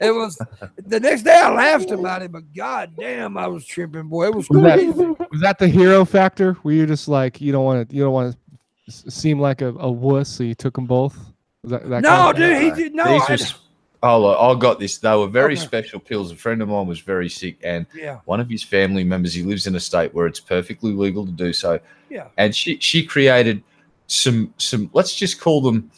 Speaker 1: It was the next day I laughed about it, but god damn, I was tripping, boy. It was crazy.
Speaker 2: Was that the hero factor? Where you're just like, you don't want to seem like a wuss, so you took them both? Was that
Speaker 1: No,
Speaker 2: kind of
Speaker 1: dude, he did no.
Speaker 4: I got this. They were very special pills. A friend of mine was very sick, and one of his family members, he lives in a state where it's perfectly legal to do so.
Speaker 1: Yeah.
Speaker 4: And she created some let's just call them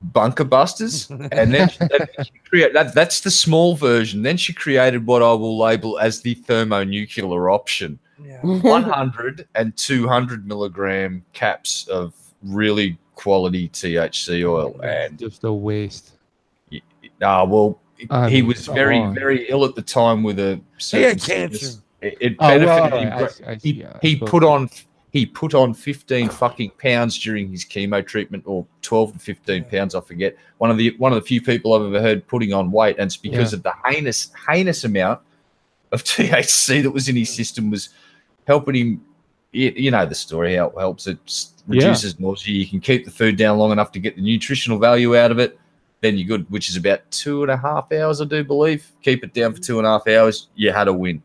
Speaker 4: bunker busters, and then she created that's the small version. Then she created what I will label as the thermonuclear option.
Speaker 1: Yeah.
Speaker 4: 100 and 200 milligram caps of really quality THC oil, and
Speaker 2: just a waste.
Speaker 4: He was very ill at the time with a certain sickness. It benefited him. He put on 15 fucking pounds during his chemo treatment, or 12 to 15 pounds, I forget. One of the few people I've ever heard putting on weight, and it's because of the heinous amount of THC that was in his system was helping him. You know the story, how it helps. It reduces nausea. You can keep the food down long enough to get the nutritional value out of it. Then you're good, which is about 2.5 hours, I do believe. Keep it down for 2.5 hours. You had a win.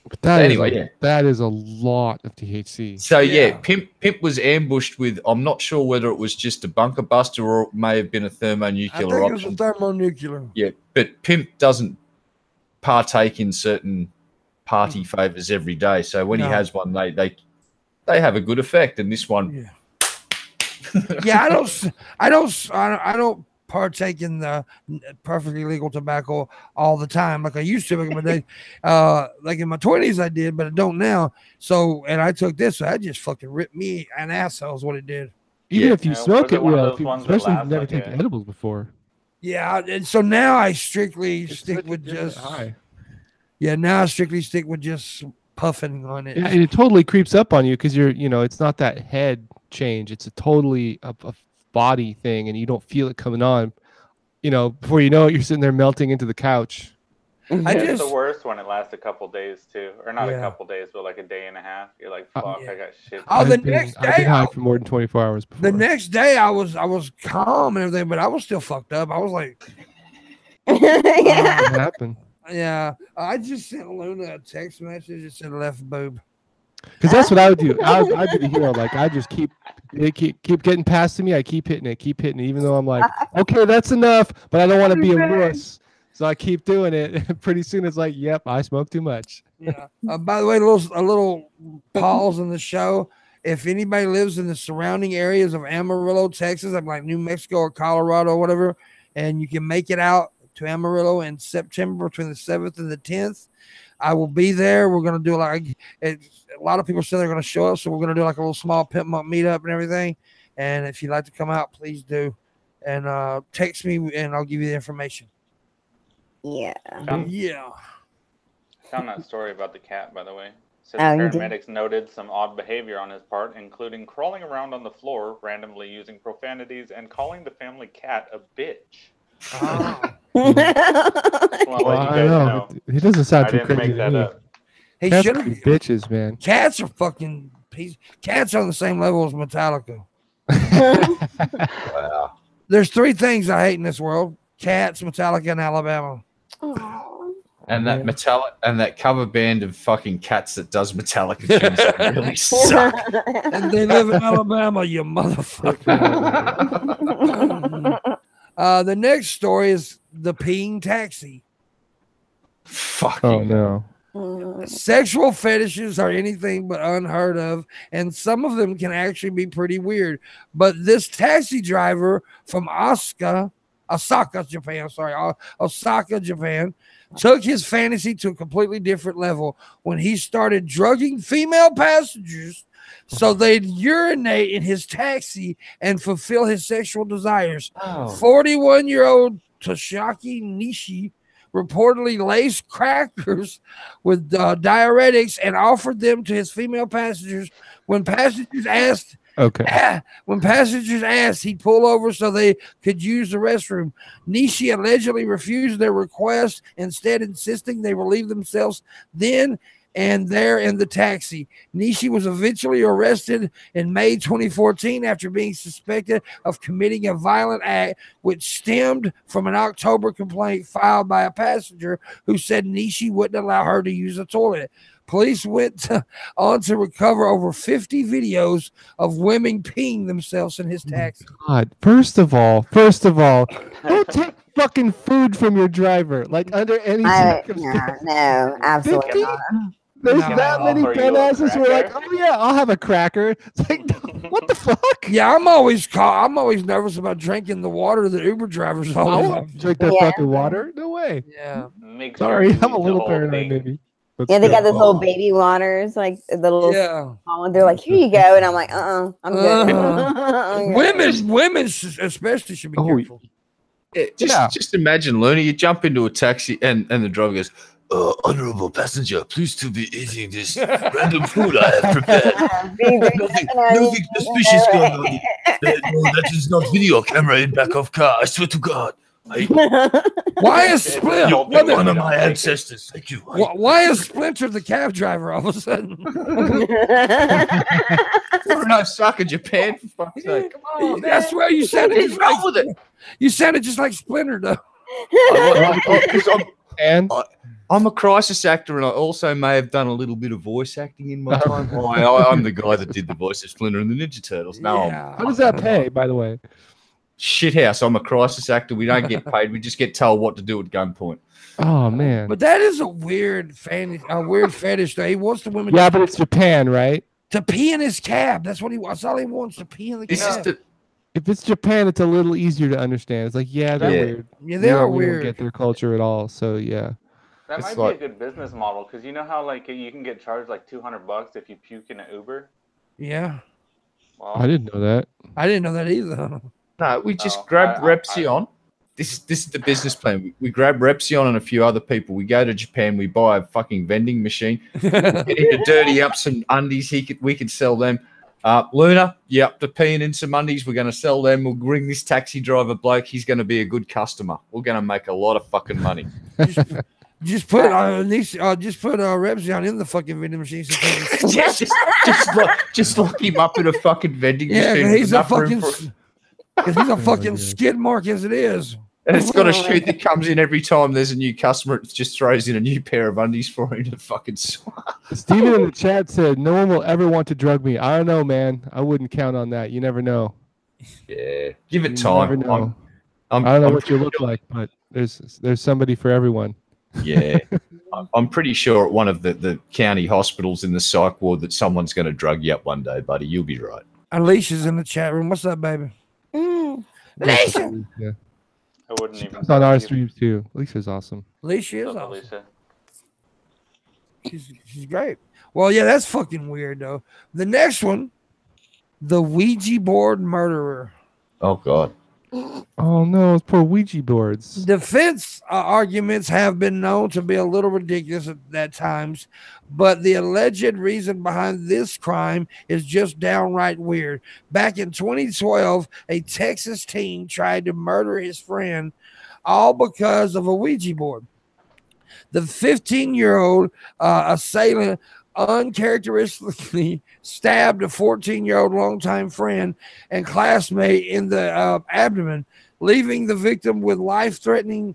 Speaker 2: But that is a lot of THC.
Speaker 4: So Pimp was ambushed with. I'm not sure whether it was just a bunker buster or it may have been a thermonuclear option.
Speaker 1: It was a thermonuclear.
Speaker 4: Yeah, but Pimp doesn't partake in certain party favors every day. So when he has one, they have a good effect. And this one,
Speaker 1: I don't partake in the perfectly legal tobacco all the time like I used to back in my day. Like in my 20s I did, but I don't now. So, and I took this, so I just fucking ripped me an asshole is what it did.
Speaker 2: Even if you smoke it, especially if you've never taken edibles before.
Speaker 1: Yeah, and so now I strictly stick with just now I strictly stick with just puffing on it.
Speaker 2: Yeah, and it totally creeps up on you because it's not that head change. It's a totally a body thing, and you don't feel it coming on. Before you know it, you're sitting there melting into the couch.
Speaker 3: It's the worst when it lasts a couple days too, or not a couple days, but like a day and a half. You're like, fuck, I got shit.
Speaker 1: Oh, the next day,
Speaker 2: I've been high for more than 24 hours before.
Speaker 1: The next day, I was calm and everything, but I was still fucked up. I was like,
Speaker 2: what happened?
Speaker 1: Yeah, I just sent Luna a text message that said left boob.
Speaker 2: Because that's what I would do. I'd be the hero. Like I just keep getting past to me. I keep hitting it, even though I'm like, okay, that's enough, but I don't want to be a wuss. So I keep doing it. Pretty soon it's like, yep, I smoke too much.
Speaker 1: Yeah. By the way, a little pause in the show. If anybody lives in the surrounding areas of Amarillo, Texas, I'm like New Mexico or Colorado or whatever, and you can make it out to Amarillo in September between the 7th and the 10th, I will be there. We're going to do a lot of people said they're going to show up, so we're going to do like a little small Pimpmunk meetup and everything. And if you'd like to come out, please do. And text me, and I'll give you the information.
Speaker 5: Yeah.
Speaker 3: Found that story about the cat, by the way. Said paramedics noted some odd behavior on his part, including crawling around on the floor, randomly using profanities, and calling the family cat a bitch.
Speaker 1: Oh.
Speaker 2: I know. He doesn't sound too crazy to me.
Speaker 1: He
Speaker 2: Cats
Speaker 1: should
Speaker 2: are bitches, man.
Speaker 1: Cats are fucking cats are on the same level as Metallica.
Speaker 4: Wow.
Speaker 1: There's 3 things I hate in this world: cats, Metallica, and Alabama.
Speaker 4: And that that cover band of fucking cats that does Metallica tunes really suck.
Speaker 1: And they live in Alabama, you motherfucker. The next story is the peeing taxi.
Speaker 4: Fucking
Speaker 2: oh no.
Speaker 1: Sexual fetishes are anything but unheard of, and some of them can actually be pretty weird. But this taxi driver from Osaka, Japan, took his fantasy to a completely different level when he started drugging female passengers so they'd urinate in his taxi and fulfill his sexual desires. 41-year-old Toshaki Nishi reportedly laced crackers with diuretics and offered them to his female passengers. When passengers asked, he'd pull over so they could use the restroom. Nishi allegedly refused their request, instead insisting they relieve themselves then and there in the taxi. Nishi was eventually arrested in May 2014 after being suspected of committing a violent act, which stemmed from an October complaint filed by a passenger who said Nishi wouldn't allow her to use the toilet. Police went on to recover over 50 videos of women peeing themselves in his taxi.
Speaker 2: God, first of all, don't take fucking food from your driver, like under any circumstance.
Speaker 5: No, absolutely not.
Speaker 2: There's that many dumbasses who are like, oh yeah, I'll have a cracker. It's like, what the fuck?
Speaker 1: Yeah, I'm always nervous about drinking the water the Uber drivers always
Speaker 2: drink their fucking water. No way.
Speaker 1: Yeah.
Speaker 2: Sorry, I'm a little paranoid, maybe.
Speaker 5: Yeah, they got those little baby waters, like the little small one. They're like, here you go, and I'm like, I'm good.
Speaker 1: Women especially should be careful.
Speaker 4: Just imagine, Looney, you jump into a taxi and the driver goes, honorable passenger, please to be eating this random food I have prepared. nothing suspicious going on. That is not video camera in back of car. I swear to God.
Speaker 1: Why is Splinter
Speaker 4: one of my ancestors? Thank you.
Speaker 1: Why is Splinter the cab driver all of a sudden?
Speaker 4: We're not stuck in Japan, for fuck's sake. Come on, man.
Speaker 1: I swear you sounded just like with it. You sounded just like Splinter, though.
Speaker 4: I'm a crisis actor, and I also may have done a little bit of voice acting in my time. I'm the guy that did the voice of Splinter and the Ninja Turtles.
Speaker 2: How does that pay, by the way?
Speaker 4: Shithouse. I'm a crisis actor. We don't get paid. We just get told what to do at gunpoint.
Speaker 2: Oh man!
Speaker 1: But that is a weird fetish. Though he wants the women.
Speaker 2: Yeah, but it's Japan, right?
Speaker 1: To pee in his cab. That's what he wants. All he wants to pee in the cab.
Speaker 2: If it's Japan, it's a little easier to understand. It's like, they're weird.
Speaker 1: Yeah, they are weird.
Speaker 2: We don't get their culture at all. So yeah.
Speaker 3: That might be a good business model, because you know how like you can get charged like $200 if you puke in an Uber.
Speaker 1: Yeah.
Speaker 3: Well,
Speaker 2: I didn't know that.
Speaker 1: I didn't know that either.
Speaker 4: No, we just grab Repsion. This is the business plan. We grab Repsion and a few other people. We go to Japan. We buy a fucking vending machine. Get him to dirty up some undies. We could sell them. Luna, you up to peeing in some undies? We're going to sell them. We'll bring this taxi driver bloke. He's going to be a good customer. We're going to make a lot of fucking money.
Speaker 1: Just put Repsion in the fucking vending machine.
Speaker 4: just lock him up in a fucking vending machine.
Speaker 1: Yeah, he's a fucking skid mark as it is.
Speaker 4: And it's got a chute that comes in every time there's a new customer. It just throws in a new pair of undies for him to fucking swap.
Speaker 2: Steven in the chat said, no one will ever want to drug me. I don't know, man. I wouldn't count on that. You never know.
Speaker 4: Yeah, give it time.
Speaker 2: Never know. I don't know what you look like, but there's somebody for everyone.
Speaker 4: Yeah. I'm pretty sure at one of the county hospitals in the psych ward that someone's going to drug you up one day, buddy. You'll be right.
Speaker 1: Alicia's in the chat room. What's up, baby? Alicia!
Speaker 2: Yeah.
Speaker 3: I wouldn't even.
Speaker 2: It's on our streams too. Alicia's awesome.
Speaker 1: Alicia is awesome. Alicia. She's great. Well, yeah, that's fucking weird, though. The next one, the Ouija board murderer.
Speaker 4: Oh, God.
Speaker 2: Oh, no, it's poor Ouija boards.
Speaker 1: Defense arguments have been known to be a little ridiculous at times, but the alleged reason behind this crime is just downright weird. Back in 2012, a Texas teen tried to murder his friend, all because of a Ouija board. The 15-year-old assailant uncharacteristically stabbed a 14-year-old longtime friend and classmate in the abdomen, leaving the victim with life-threatening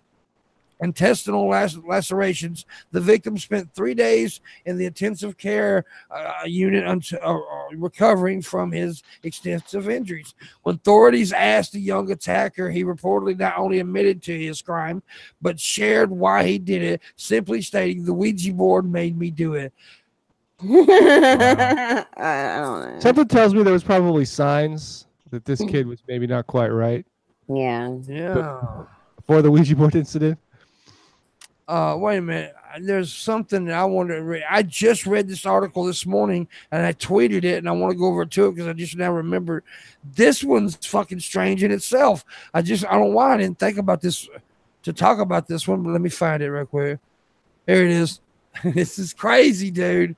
Speaker 1: intestinal lacerations. The victim spent 3 days in the intensive care unit recovering from his extensive injuries. When authorities asked the young attacker, he reportedly not only admitted to his crime, but shared why he did it, simply stating, "The Ouija board made me do it."
Speaker 5: I don't know.
Speaker 2: Something tells me there was probably signs that this kid was maybe not quite right.
Speaker 5: Yeah.
Speaker 2: Before the Ouija board incident.
Speaker 1: Wait a minute. There's something that I want to read. I just read this article this morning and I tweeted it, and I want to go over to it because I just now remember. This one's fucking strange in itself. I don't know why I didn't think about this to talk about this one, but let me find it real quick. Here it is. This is crazy, dude.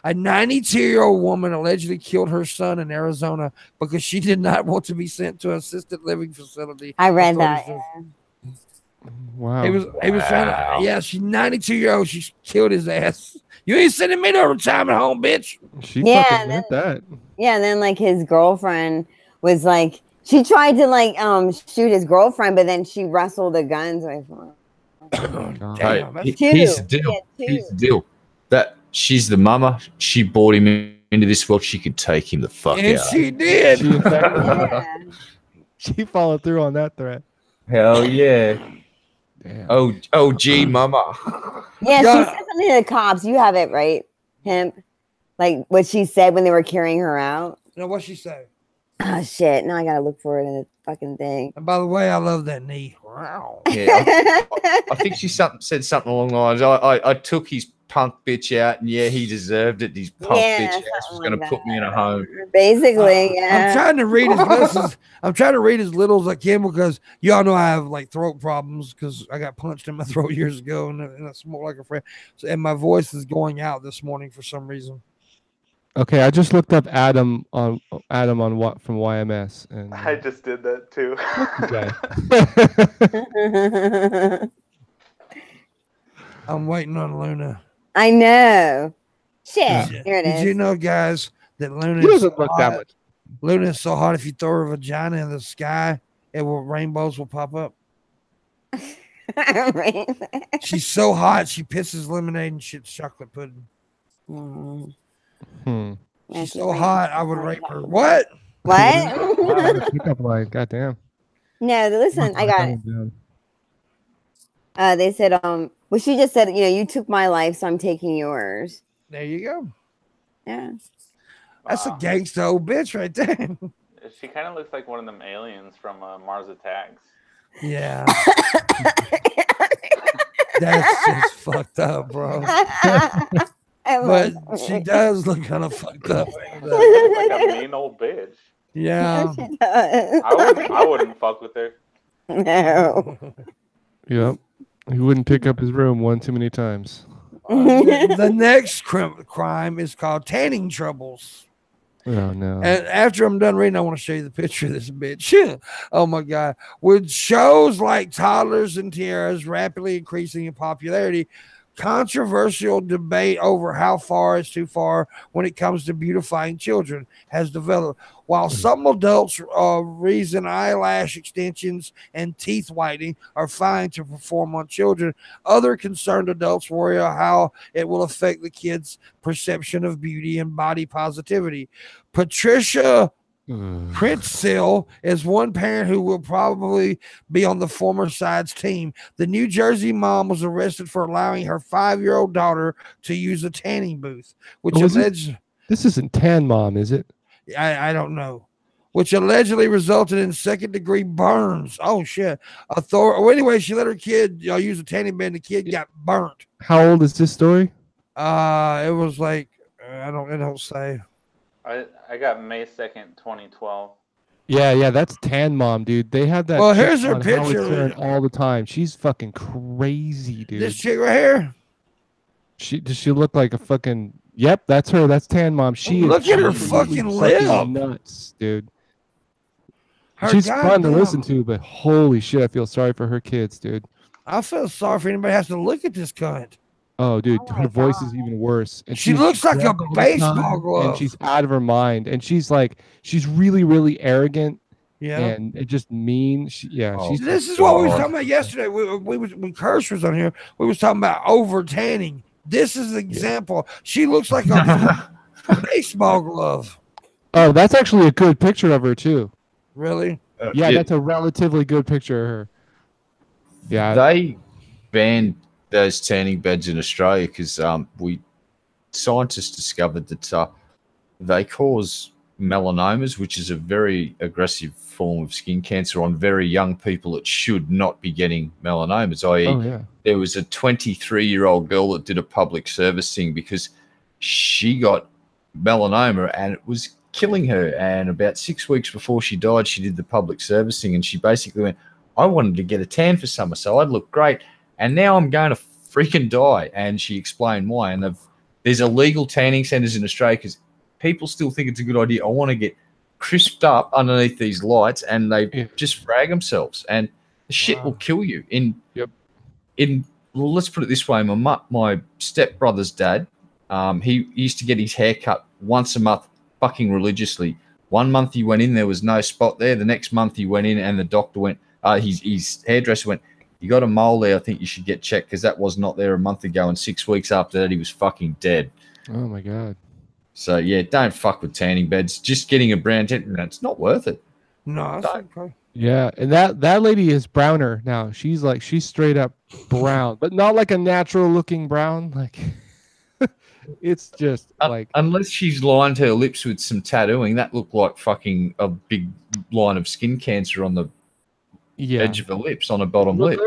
Speaker 1: A 92-year-old woman allegedly killed her son in Arizona because she did not want to be sent to an assisted living facility.
Speaker 5: I read that.
Speaker 2: Wow.
Speaker 1: He was trying to, yeah, she's 92-year-old. She killed his ass. You ain't sending me to a retirement home, bitch.
Speaker 2: She
Speaker 5: Yeah,
Speaker 2: fucking meant that.
Speaker 5: Yeah, and then like his girlfriend was like, she tried to like shoot his girlfriend, but then she wrestled the guns with him.
Speaker 4: Hey,
Speaker 1: Damn, that's
Speaker 4: here's the deal. Here's the deal. That she's the mama. She brought him into this world. She could take him the fuck
Speaker 1: and
Speaker 4: out.
Speaker 1: she did.
Speaker 2: She followed through on that threat.
Speaker 4: Hell yeah.
Speaker 2: Damn.
Speaker 4: Oh, gee, mama.
Speaker 5: Yeah, she said something to the cops. You have it right, Hemp. Like what she said when they were carrying her out.
Speaker 1: You know what she said?
Speaker 5: Oh shit! Now I gotta look for it in the fucking thing.
Speaker 1: And by the way, I love that knee. Wow.
Speaker 4: Yeah, I think she said something along the lines. I took his punk bitch out, and yeah, he deserved it. His punk bitch ass was going to put me in a home.
Speaker 5: Basically, yeah.
Speaker 1: I'm trying to read as little as I can because y'all know I have like throat problems because I got punched in my throat years ago, and that's more like a friend. So, and my voice is going out this morning for some reason.
Speaker 2: Okay, I just looked up Adam on what from YMS, and
Speaker 3: I just did that too.
Speaker 1: I'm waiting on Luna.
Speaker 5: I know. Shit. Here it
Speaker 1: Did
Speaker 5: is.
Speaker 1: you know, guys, that Luna
Speaker 2: He
Speaker 1: is
Speaker 2: doesn't
Speaker 1: so
Speaker 2: look that
Speaker 1: hot?
Speaker 2: much.
Speaker 1: Luna is so hot. If you throw her vagina in the sky, rainbows will pop up. She's so hot. She pisses lemonade and shit's chocolate pudding. She's so hot. I would rape her. What?
Speaker 5: What?
Speaker 2: Pickup line. Goddamn.
Speaker 5: No, listen, I got it. They said, well, she just said, you took my life, so I'm taking yours.
Speaker 1: There you go.
Speaker 5: Yeah.
Speaker 1: That's a gangsta old bitch right there.
Speaker 3: She kind of looks like one of them aliens from Mars Attacks.
Speaker 1: Yeah. That's just fucked up, bro. But she does look kind of fucked up.
Speaker 3: She looks like a mean old bitch.
Speaker 1: Yeah.
Speaker 3: I wouldn't fuck with her.
Speaker 5: No.
Speaker 2: Yep. He wouldn't pick up his room one too many times.
Speaker 1: The next crime is called tanning troubles.
Speaker 2: Oh no.
Speaker 1: And after I'm done reading, I want to show you the picture of this bitch. Oh my God. With shows like Toddlers and Tiaras rapidly increasing in popularity, controversial debate over how far is too far when it comes to beautifying children has developed. While some adults reason eyelash extensions and teeth whitening are fine to perform on children, other concerned adults worry about how it will affect the kids' perception of beauty and body positivity. Patricia Pritzl is one parent who will probably be on the former side's team. The New Jersey mom was arrested for allowing her 5-year-old daughter to use a tanning booth, which alleged
Speaker 2: this isn't Tan Mom, is it?
Speaker 1: I don't know, which allegedly resulted in second-degree burns. Oh shit! Anyway, she let her kid use a tanning bed, and the kid got burnt.
Speaker 2: How old is this story?
Speaker 1: It was like it don't say.
Speaker 3: I got May 2nd, 2012.
Speaker 2: Yeah, that's Tan Mom, dude. They have that.
Speaker 1: Well, here's her
Speaker 2: on Howard
Speaker 1: picture.
Speaker 2: Stern all the time. She's fucking crazy, dude.
Speaker 1: This chick right here.
Speaker 2: Does she look like a fucking? Yep, that's her. That's Tan Mom.
Speaker 1: Look at her fucking lip.
Speaker 2: Nuts, dude. She's fun to listen to, but holy shit, I feel sorry for her kids, dude.
Speaker 1: I feel sorry for anybody who has to look at this cunt.
Speaker 2: Oh, dude, her voice is even worse. And
Speaker 1: she looks like a baseball glove.
Speaker 2: And she's out of her mind. And she's really, really arrogant.
Speaker 1: Yeah.
Speaker 2: And it just mean.
Speaker 1: This is what we was talking about yesterday. When Kirsch was on here, we was talking about over tanning. This is an example. She looks like a baseball glove.
Speaker 2: Oh, that's actually a good picture of her, too.
Speaker 1: Really?
Speaker 2: That's a relatively good picture of her. Yeah.
Speaker 4: They banned those tanning beds in Australia because scientists discovered that they cause melanomas, which is a very aggressive form of skin cancer on very young people that should not be getting melanomas. There was a 23-year-old girl that did a public service thing because she got melanoma and it was killing her. And about 6 weeks before she died, she did the public service thing and she basically went, I wanted to get a tan for summer, so I'd look great. And now I'm going to freaking die. And she explained why. And there's illegal tanning centers in Australia because people still think it's a good idea. I want to get crisped up underneath these lights, and they just frag themselves. And the shit will kill you. Well, let's put it this way. My stepbrother's dad, he used to get his hair cut once a month, fucking religiously. 1 month he went in, there was no spot there. The next month he went in, and the doctor went, his hairdresser went, you got a mole there, I think you should get checked, because that was not there a month ago, and 6 weeks after that he was fucking dead.
Speaker 2: Oh my God.
Speaker 4: So yeah, don't fuck with tanning beds. Just getting a brown tan, it's not worth it.
Speaker 1: No, that's okay.
Speaker 2: Yeah, and that lady is browner now. She's straight up brown, but not like a natural looking brown. Like it's just like,
Speaker 4: unless she's lined her lips with some tattooing, that looked like fucking a big line of skin cancer on the edge of her lips, on her bottom lip.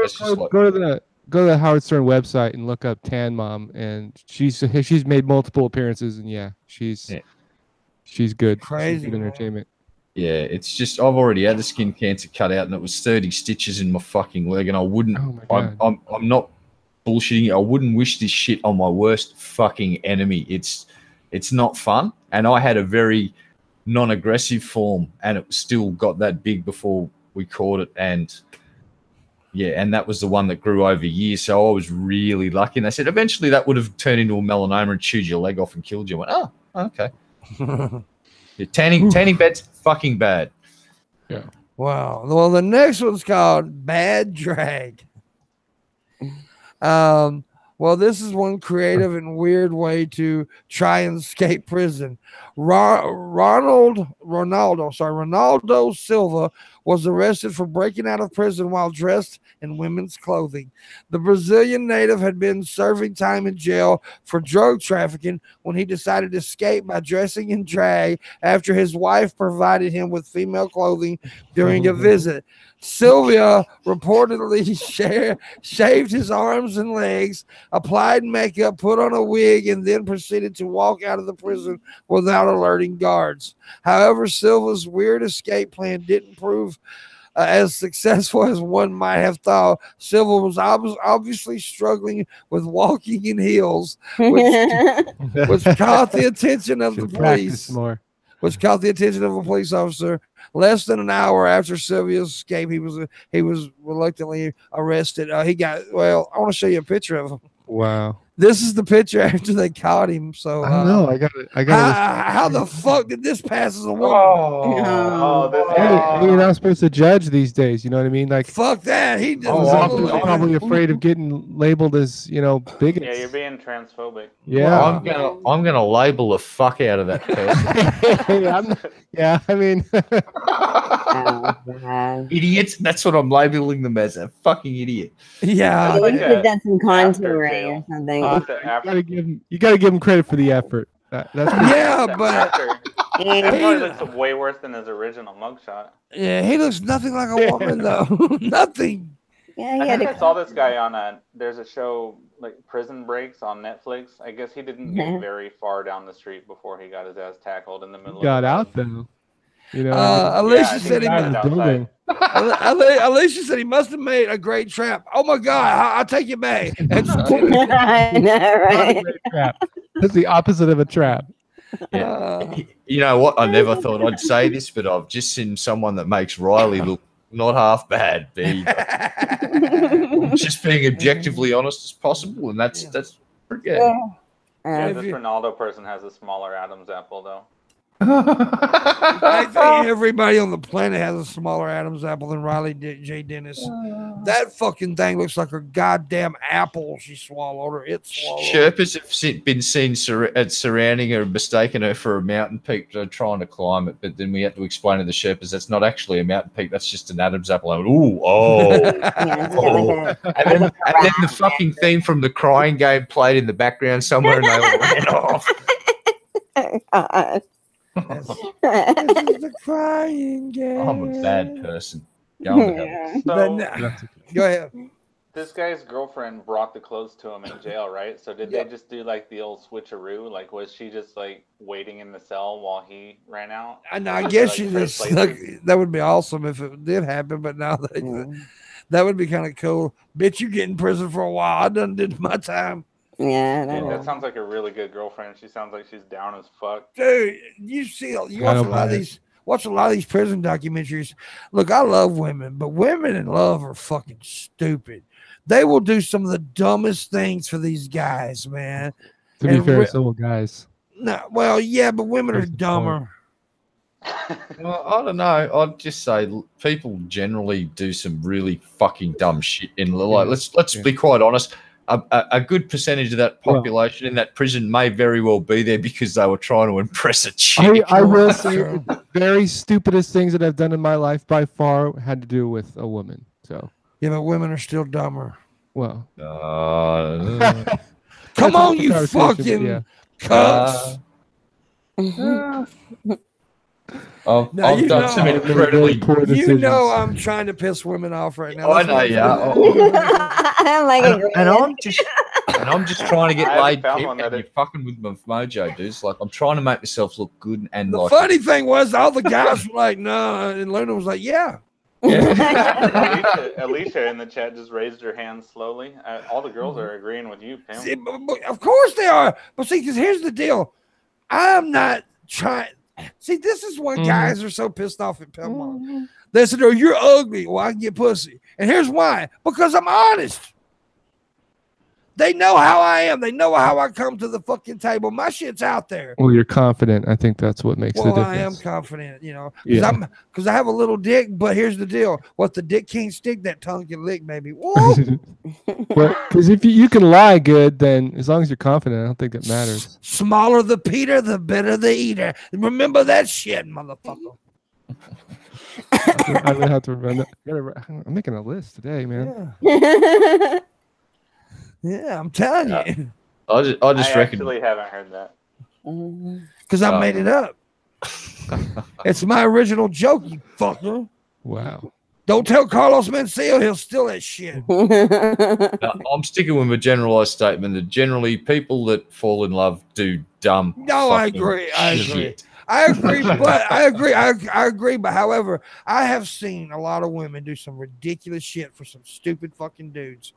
Speaker 2: Go to the Howard Stern website and look up Tan Mom, and she's made multiple appearances, and she's good.
Speaker 1: Crazy,
Speaker 2: she's good entertainment.
Speaker 4: Yeah, it's just I've already had the skin cancer cut out, and it was 30 stitches in my fucking leg, and I wouldn't.
Speaker 2: Oh my God.
Speaker 4: I'm not bullshitting you. I wouldn't wish this shit on my worst fucking enemy. It's not fun, and I had a very non-aggressive form, and it still got that big before we caught it, and that was the one that grew over years. So I was really lucky, and they said eventually that would have turned into a melanoma and chewed your leg off and killed you. I went, oh, okay. Yeah, tanning bed's fucking bad.
Speaker 2: Yeah.
Speaker 1: Wow. Well, the next one's called Bad Drag. Well, this is one creative and weird way to try and escape prison. Ronaldo Silva was arrested for breaking out of prison while dressed in women's clothing. The Brazilian native had been serving time in jail for drug trafficking when he decided to escape by dressing in drag after his wife provided him with female clothing during a visit. Sylvia reportedly shaved his arms and legs, applied makeup, put on a wig, and then proceeded to walk out of the prison without alerting guards. However, Silva's weird escape plan didn't prove as successful as one might have thought. Silva was obviously struggling with walking in heels, which caught the attention of the police. Which caught the attention of a police officer. Less than an hour after Sylvia's escape, he was reluctantly arrested. I want to show you a picture of him.
Speaker 2: Wow.
Speaker 1: This is the picture after they caught him. So
Speaker 2: I don't know. I got it.
Speaker 1: How the fuck did this pass as a woman?
Speaker 2: You're not supposed to judge these days. You know what I mean? Like,
Speaker 1: fuck that. He
Speaker 2: I'm probably afraid of getting labeled as bigot.
Speaker 3: Yeah, you're being transphobic.
Speaker 2: Yeah,
Speaker 4: well, I'm gonna label the fuck out of that person. Idiots. That's what I'm labeling them as, a fucking idiot.
Speaker 1: Yeah,
Speaker 5: you did that some contouring or something.
Speaker 2: You gotta give him credit for the effort. That's
Speaker 1: but
Speaker 3: he probably looks way worse than his original mugshot.
Speaker 1: Yeah, he looks nothing like a woman though. Nothing.
Speaker 5: Yeah,
Speaker 3: I saw this guy on there's a show like Prison Breaks on Netflix. I guess he didn't get very far down the street before he got his ass tackled in the middle.
Speaker 2: Got out though.
Speaker 1: Alicia said Alicia said he must have made a great trap. Oh my God, I'll take you back.
Speaker 5: I know, right?
Speaker 2: That's the opposite of a trap.
Speaker 4: Yeah. You know what? I never thought I'd say this, but I've just seen someone that makes Riley look not half bad. Just being objectively honest as possible, and that's pretty good.
Speaker 3: Yeah, this Ronaldo person has a smaller Adam's apple, though.
Speaker 1: I think everybody on the planet has a smaller Adam's apple than Riley J. Dennis. That fucking thing looks like a goddamn apple she swallowed, or it swallowed.
Speaker 4: Sherpas have been seen surrounding her, mistaking her for a mountain peak, trying to climb it. But then we had to explain to the Sherpas that's not actually a mountain peak. That's just an Adam's apple. And then the fucking theme from the Crying Game played in the background somewhere, and they all ran off.
Speaker 5: God.
Speaker 1: This is the Crying Game.
Speaker 4: I'm a bad person. Go ahead.
Speaker 1: Go ahead.
Speaker 3: This guy's girlfriend brought the clothes to him in jail, right? So did they just do like the old switcheroo? Like, was she just like waiting in the cell while he ran out?
Speaker 1: And I guess she just that would be awesome if it did happen, but now that would be kind of cool. Bitch, you get in prison for a while. I done did my time.
Speaker 5: Yeah,
Speaker 3: that sounds like a really good girlfriend. She sounds like she's down as fuck.
Speaker 1: Dude, you watch a lot of these prison documentaries. Look, I love women, but women in love are fucking stupid. They will do some of the dumbest things for these guys, man.
Speaker 2: To be fair, so will guys.
Speaker 1: No, well, yeah, but women are dumber.
Speaker 4: Well, I don't know. I'd just say people generally do some really fucking dumb shit. Let's be quite honest. A good percentage of that population in that prison may very well be there because they were trying to impress a chick.
Speaker 2: I will say the very stupidest things that I've done in my life by far had to do with a woman. So
Speaker 1: yeah, but women are still dumber.
Speaker 2: Well,
Speaker 1: come on, you fucking cunts.
Speaker 4: I've done some incredibly poor decisions.
Speaker 1: You know I'm trying to piss women off right now.
Speaker 4: I know, yeah.
Speaker 5: I'm like,
Speaker 4: and I'm just trying to get laid. And you're fucking with my mojo, dude. It's like I'm trying to make myself look good and
Speaker 1: the
Speaker 4: like.
Speaker 1: Funny thing was, all the guys were like, "No," and Luna was like, "Yeah."
Speaker 3: Alicia in the chat just raised her hand slowly. All the girls are agreeing with you, Pim.
Speaker 1: See, of course they are. But see, because here's the deal. I'm not trying. See, this is why guys are so pissed off at Pimpmunk. They said, "Oh, you're ugly. Well, I can get pussy." And here's why. Because I'm honest. They know how I am. They know how I come to the fucking table. My shit's out there.
Speaker 2: Well, you're confident. I think that's what makes the difference.
Speaker 1: I am confident, because I have a little dick. But here's the deal: what the dick can't stick, that tongue can lick, baby.
Speaker 2: Because if you can lie good, then as long as you're confident, I don't think it matters.
Speaker 1: Smaller the Peter, the better the eater. Remember that shit, motherfucker.
Speaker 2: I really have to remember. I'm making a list today, man.
Speaker 1: Yeah. Yeah, I'm telling you.
Speaker 4: I just reckon.
Speaker 3: Actually haven't heard that.
Speaker 1: Because I made it up. It's my original joke, you fucker.
Speaker 2: Wow.
Speaker 1: Don't tell Carlos Mencia, he'll steal that shit.
Speaker 4: I'm sticking with my generalized statement that generally people that fall in love do dumb.
Speaker 1: No, I agree. I agree. But however, I have seen a lot of women do some ridiculous shit for some stupid fucking dudes.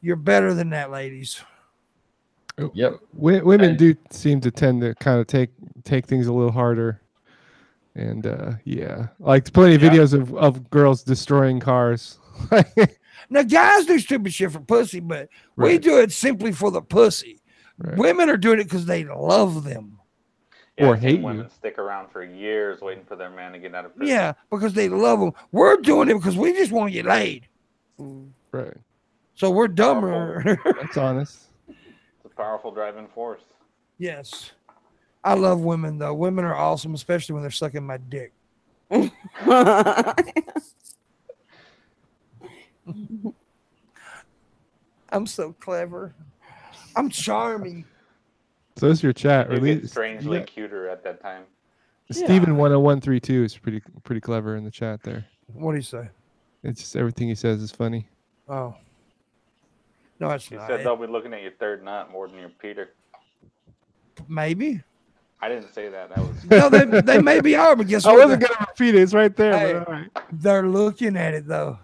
Speaker 1: You're better than that, ladies.
Speaker 4: Yep.
Speaker 2: Women do seem to tend to kind of take things a little harder. And like plenty of videos of girls destroying cars.
Speaker 1: Now, guys do stupid shit for pussy, but we do it simply for the pussy. Right. Women are doing it because they love them.
Speaker 3: Yeah,
Speaker 2: or hate
Speaker 3: women
Speaker 2: you.
Speaker 3: Stick around for years waiting for their man to get out of prison.
Speaker 1: Yeah, because they love them. We're doing it because we just want to get laid.
Speaker 2: Right.
Speaker 1: So we're dumber.
Speaker 2: That's honest.
Speaker 3: It's a powerful driving force.
Speaker 1: Yes. I love women, though. Women are awesome, especially when they're sucking my dick. I'm so clever. I'm charming.
Speaker 2: So is your chat.
Speaker 3: You get strangely cuter at that time.
Speaker 2: Steven 10132 is pretty clever in the chat there.
Speaker 1: What do you say?
Speaker 2: It's just everything he says is funny.
Speaker 1: Oh. No, it's
Speaker 3: not.
Speaker 1: You
Speaker 3: said they'll be looking at your third nut more than your Peter.
Speaker 1: Maybe.
Speaker 3: I didn't say that. That was
Speaker 1: no. They maybe are, but guess what?
Speaker 2: I wasn't gonna repeat it. It's right there.
Speaker 1: Hey,
Speaker 2: but all right.
Speaker 1: They're looking at it though.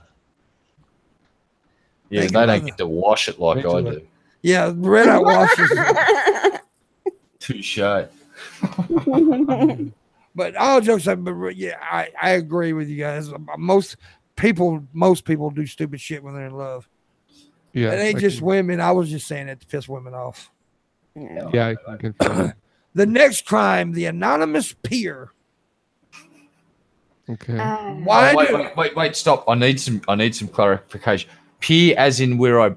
Speaker 4: Yeah, they don't get to wash it like I do.
Speaker 1: Yeah, red eye washes.
Speaker 4: Touche.
Speaker 1: But all jokes aside, but yeah, I agree with you guys. Most people do stupid shit when they're in love.
Speaker 2: Yeah,
Speaker 1: it ain't just women. I was just saying that to piss women off.
Speaker 2: Yeah, I can confirm that.
Speaker 1: The next crime, the anonymous peer.
Speaker 2: Okay.
Speaker 4: Wait, stop. I need some clarification. Peer as in where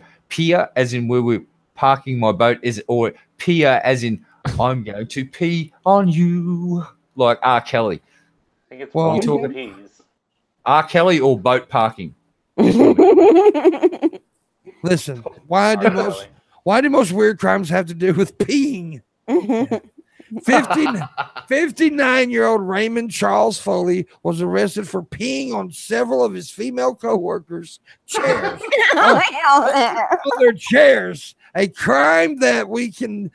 Speaker 4: we're parking my boat, is it, or peer as in I'm going to pee on you, like R. Kelly?
Speaker 3: I think it's talking peas.
Speaker 4: R. Kelly or boat parking?
Speaker 1: Listen, why do most weird crimes have to do with peeing? 15 59-year-old Raymond Charles Foley was arrested for peeing on several of his female co-workers' chairs. On their chairs, a crime that we can't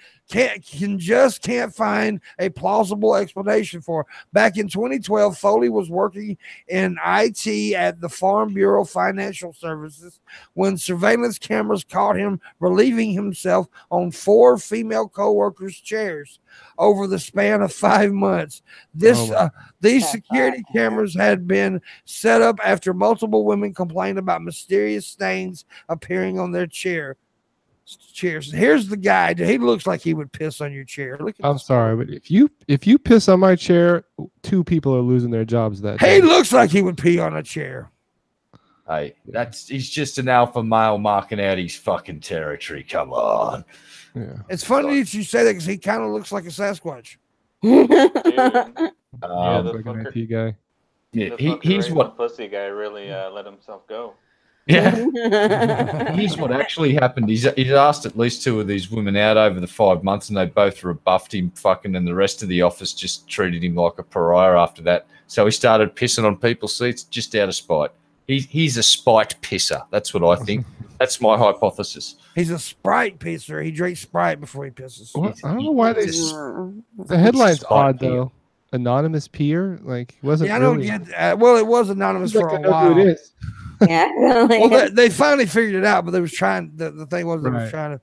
Speaker 1: find a plausible explanation for. Back in 2012, Foley was working in IT at the Farm Bureau Financial Services when surveillance cameras caught him relieving himself on 4 female co-workers' chairs over the span of 5 months. These security cameras had been set up after multiple women complained about mysterious stains appearing on their chairs. Here's the guy. He looks like he would piss on your chair.
Speaker 2: I'm sorry, but if you piss on my chair, 2 people are losing their jobs that day.
Speaker 1: He looks like he would pee on a chair.
Speaker 4: Hey, he's just an alpha male marking out his fucking territory. Come on.
Speaker 2: Yeah.
Speaker 1: It's funny that you say that because he kind of looks like a Sasquatch.
Speaker 3: Dude.
Speaker 2: Like
Speaker 3: the
Speaker 2: an IT guy.
Speaker 4: Yeah,
Speaker 3: he's what pussy guy really let himself go.
Speaker 4: Yeah. Here's what actually happened. He's asked at least 2 of these women out over the 5 months, and they both rebuffed him fucking, and the rest of the office just treated him like a pariah after that. So he started pissing on people's seats just out of spite. He's a spite pisser. That's what I think. That's my hypothesis.
Speaker 1: He's a Sprite pisser. He drinks Sprite before he pisses.
Speaker 2: What? I don't know why the headline's odd though. Anonymous peer, like wasn't.
Speaker 1: Yeah, I don't
Speaker 2: really,
Speaker 1: get that. Well, it was anonymous for a while.
Speaker 2: Who it is.
Speaker 5: Yeah.
Speaker 1: Well, they finally figured it out, but they was trying. The thing was they was trying to.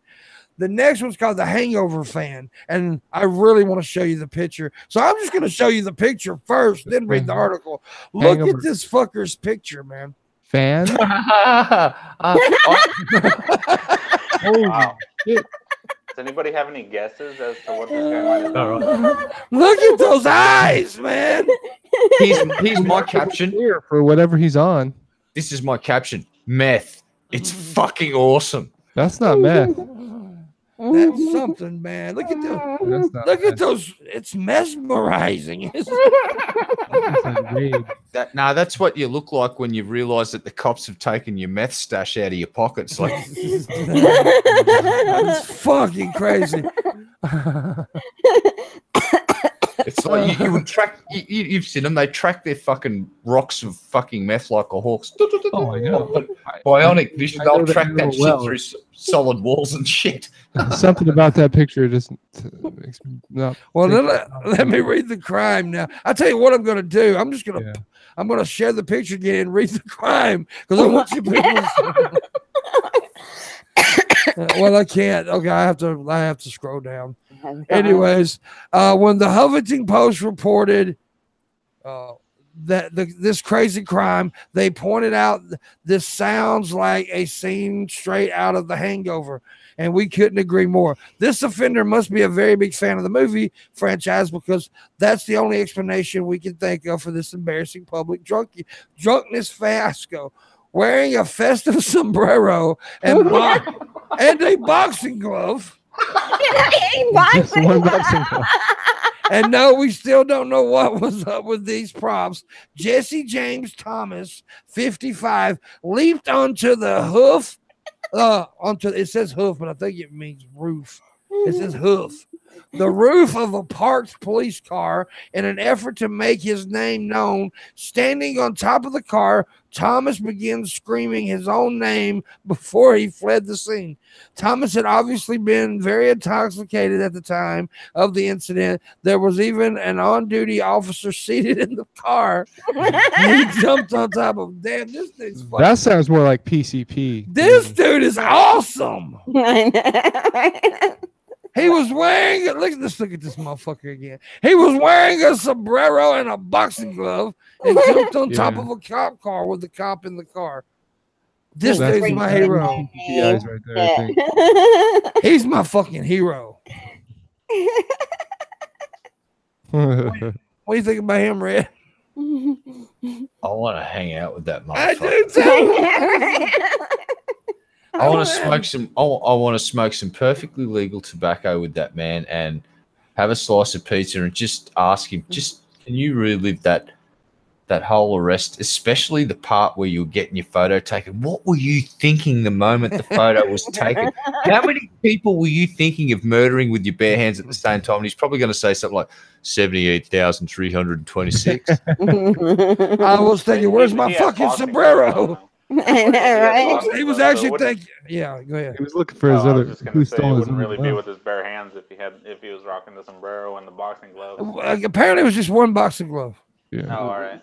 Speaker 1: The next one's called the Hangover Fan, and I really want to show you the picture. So I'm just going to show you the picture first, then read the article. Look at this fucker's picture, man.
Speaker 2: Fan.
Speaker 3: Wow. Does anybody have any guesses as to what this guy might have done?
Speaker 1: Look at those eyes, man.
Speaker 4: Here's my caption
Speaker 2: for whatever he's on.
Speaker 4: This is my caption. Meth. It's fucking awesome.
Speaker 2: That's not meth.
Speaker 1: That's something, man. Look at those. Look at those. It's mesmerizing.
Speaker 4: That's what you look like when you realize that the cops have taken your meth stash out of your pockets. Like,
Speaker 1: it's fucking crazy.
Speaker 4: It's like you would track. You've seen them. They track their fucking rocks of fucking meth like a hawk's.
Speaker 2: Oh, I know.
Speaker 4: Bionic vision. They'll track that shit through solid walls and shit.
Speaker 2: Something about that picture just makes me not.
Speaker 1: Well, let me read the crime now. I'll tell you what I'm going to do. I'm just going to I'm going to share the picture again and read the crime because I want you people to well, I can't. Okay, I have to scroll down. Anyways, when the Huffington Post reported that this crazy crime, they pointed out this sounds like a scene straight out of The Hangover, and we couldn't agree more. This offender must be a very big fan of the movie franchise because that's the only explanation we can think of for this embarrassing public drunkenness fiasco. Wearing a festive sombrero and a boxing glove. And no, we still don't know what was up with these props. Jesse James Thomas, 55, leaped onto the hoof. It says hoof, but I think it means roof. It says hoof. The roof of a parked police car in an effort to make his name known. Standing on top of the car, Thomas begins screaming his own name before he fled the scene. Thomas had obviously been very intoxicated at the time of the incident. There was even an on-duty officer seated in the car. He jumped on top of him. Damn, this thing's funny.
Speaker 2: That sounds more like PCP.
Speaker 1: This dude is awesome. He was wearing look at this motherfucker again. He was wearing a sombrero and a boxing glove and jumped on top of a cop car with the cop in the car. This dude's my hero.
Speaker 2: Right there, I think.
Speaker 1: He's my fucking hero. What do you think about him, Red?
Speaker 4: I want to hang out with that motherfucker.
Speaker 1: I do too.
Speaker 4: I want to smoke some. I want to smoke some perfectly legal tobacco with that man, and have a slice of pizza, and just ask him, can you relive that that whole arrest, especially the part where you were getting your photo taken. What were you thinking the moment the photo was taken? How many people were you thinking of murdering with your bare hands at the same time? And he's probably going to say something like 78,326.
Speaker 1: I was thinking, where's my fucking sombrero?
Speaker 5: I know, right?
Speaker 1: He was actually thinking, yeah, go ahead.
Speaker 2: He was looking for his
Speaker 3: I
Speaker 2: other.
Speaker 3: was just
Speaker 2: Who
Speaker 3: gonna say it
Speaker 2: stole his
Speaker 3: wouldn't
Speaker 2: other
Speaker 3: really be
Speaker 2: glove.
Speaker 3: with his bare hands if he was rocking the sombrero and the boxing gloves.
Speaker 1: Apparently, it was just one boxing glove.
Speaker 2: Yeah.
Speaker 3: Oh, all right.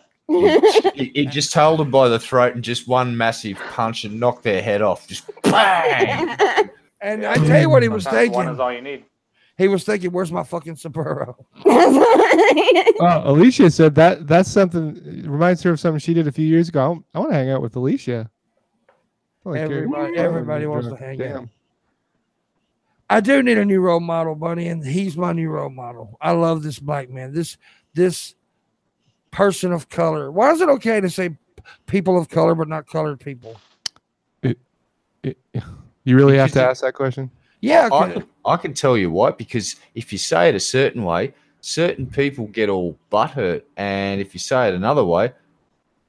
Speaker 4: He just held them by the throat and just one massive punch and knocked their head off. Just bang!
Speaker 1: And I tell you what he was
Speaker 3: Sometimes one is
Speaker 1: thinking.
Speaker 3: all you need.
Speaker 1: He was thinking, where's my fucking sombrero?
Speaker 2: Oh, Alicia said that's something. It reminds her of something she did a few years ago. I want to hang out with Alicia.
Speaker 1: Everybody wants to hang out. I do need a new role model, Bunny, and he's my new role model. I love this black man. This person of color. Why is it okay to say people of color but not colored people?
Speaker 2: You really have to ask that question?
Speaker 1: Yeah.
Speaker 4: I can tell you why, because if you say it a certain way, certain people get all butthurt, and if you say it another way,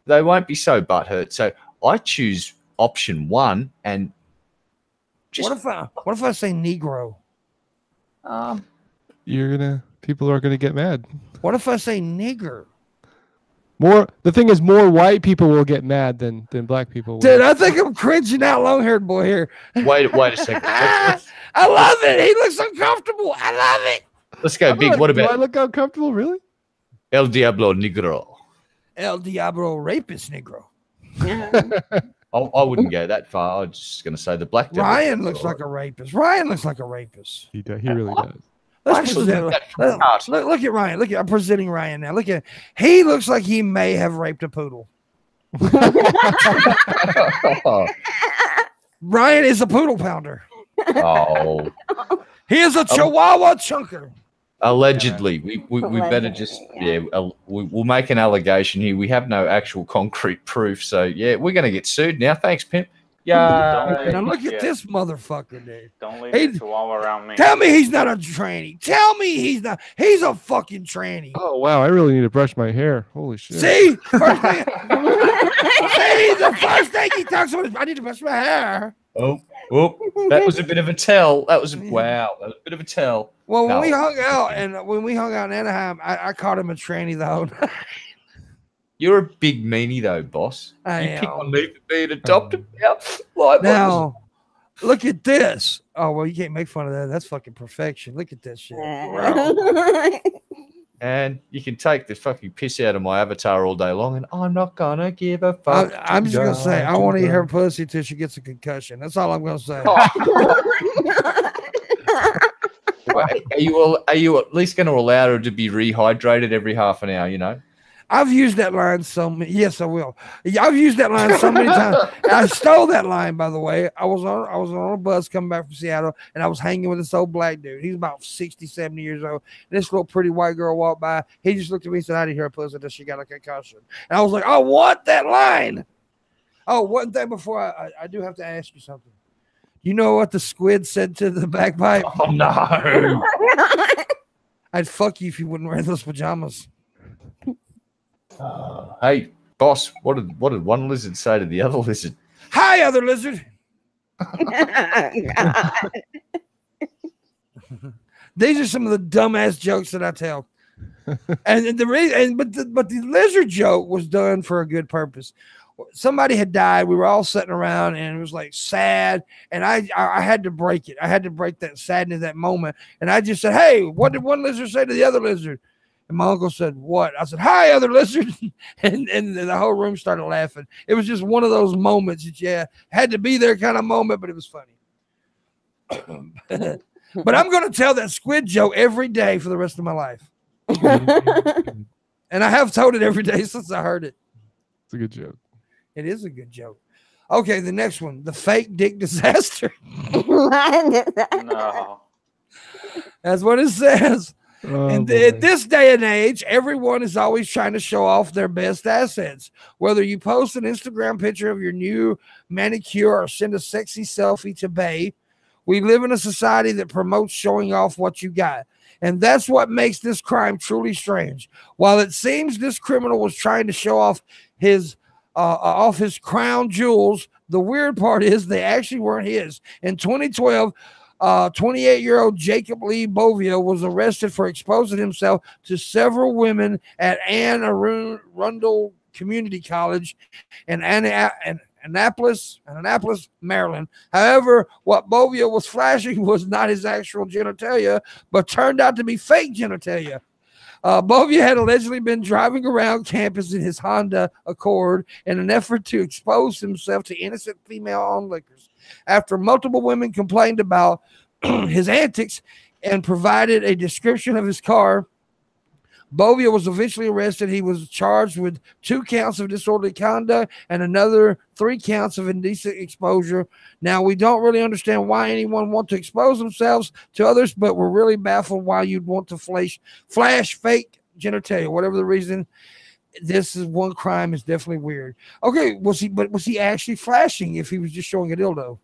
Speaker 4: they won't be so butthurt. So I choose option one, and just
Speaker 1: what if I say Negro?
Speaker 2: People are gonna get mad.
Speaker 1: What if I say nigger?
Speaker 2: The thing is, more white people will get mad than black people will.
Speaker 1: Dude, I think I'm cringing out, long-haired boy here.
Speaker 4: wait a second.
Speaker 1: I love it. He looks uncomfortable. I love it.
Speaker 4: Let's go big. What
Speaker 2: Do I
Speaker 4: about
Speaker 2: look uncomfortable? Really?
Speaker 4: El Diablo Negro?
Speaker 1: El Diablo rapist Negro.
Speaker 4: I wouldn't go that far. I was just going to say the black devil.
Speaker 1: Ryan looks like a rapist. Ryan looks like a rapist.
Speaker 2: He really does.
Speaker 1: Let's present, look at Ryan. I'm presenting Ryan now. He looks like he may have raped a poodle. Ryan is a poodle pounder.
Speaker 4: Oh,
Speaker 1: He is a Chihuahua chunker.
Speaker 4: allegedly. We better just we'll make an allegation here. We have no actual concrete proof, so yeah, we're going to get sued now. Thanks, Pimp. Yeah.
Speaker 1: Now look at this motherfucker, dude.
Speaker 3: Don't leave the Chihuahua around me.
Speaker 1: Tell me he's not a tranny. Tell me he's not. He's a fucking tranny.
Speaker 2: Oh wow, I really need to brush my hair. Holy shit!
Speaker 1: See, first thing, see, the first thing he talks about is, I need to brush my hair.
Speaker 4: Oh, that was a bit of a tell. That was a bit of a tell.
Speaker 1: Well, when we hung out in Anaheim, I called him a tranny the whole night.
Speaker 4: You're a big meanie, though, boss. You pick on me for being adopted.
Speaker 1: Now, look at this. Oh, well, you can't make fun of that. That's fucking perfection. Look at that shit.
Speaker 4: And you can take the fucking piss out of my avatar all day long, and I'm not gonna give a fuck.
Speaker 1: I'm just gonna say I want to eat her pussy till she gets a concussion. That's all I'm gonna say.
Speaker 4: Are you at least going to allow her to be rehydrated every half an hour? You know.
Speaker 1: I've used that line so many. Yes, I will. I've used that line so many times. I stole that line, by the way. I was on a bus coming back from Seattle, and I was hanging with this old black dude. He's about 60, 70 years old. And this little pretty white girl walked by. He just looked at me and said, "I didn't hear a pussy until she got a concussion." And I was like, "I want that line." Oh, one thing before I do have to ask you something. You know what the squid said to the bagpipe?
Speaker 4: Oh no!
Speaker 1: I'd fuck you if you wouldn't wear those pajamas.
Speaker 4: Hey, boss, what did one lizard say to the other lizard?
Speaker 1: Hi, other lizard. These are some of the dumbass jokes that I tell. And the reason, but the lizard joke was done for a good purpose. Somebody had died. We were all sitting around, and it was like sad. And I had to break it. I had to break that sadness, that moment. And I just said, "Hey, what did one lizard say to the other lizard?" And my uncle said, "What?" I said, "Hi, other lizard." and the whole room started laughing. It was just one of those moments that, had to be there kind of moment, but it was funny. But I'm going to tell that squid joke every day for the rest of my life. And I have told it every day since I heard it.
Speaker 2: It's a good joke.
Speaker 1: It is a good joke. Okay, the next one, the fake dick disaster.
Speaker 3: No.
Speaker 1: That's what it says. And in this day and age, everyone is always trying to show off their best assets. Whether you post an Instagram picture of your new manicure or send a sexy selfie to Bae, We live in a society that promotes showing off what you got. And that's what makes this crime truly strange. While it seems this criminal was trying to show off his crown jewels, the weird part is they actually weren't his. In 2012, 28-year-old Jacob Lee Bovio was arrested for exposing himself to several women at Anne Arundel Community College in Annapolis, Maryland. However, what Bovio was flashing was not his actual genitalia, but turned out to be fake genitalia. Bovia had allegedly been driving around campus in his Honda Accord in an effort to expose himself to innocent female onlookers. After multiple women complained about his antics and provided a description of his car, Bovia was eventually arrested. He was charged with 2 counts of disorderly conduct and another 3 counts of indecent exposure. Now, we don't really understand why anyone wants to expose themselves to others, but we're really baffled why you'd want to flash fake genitalia. Whatever the reason, this is one crime is definitely weird. Okay, was he actually flashing if he was just showing a dildo?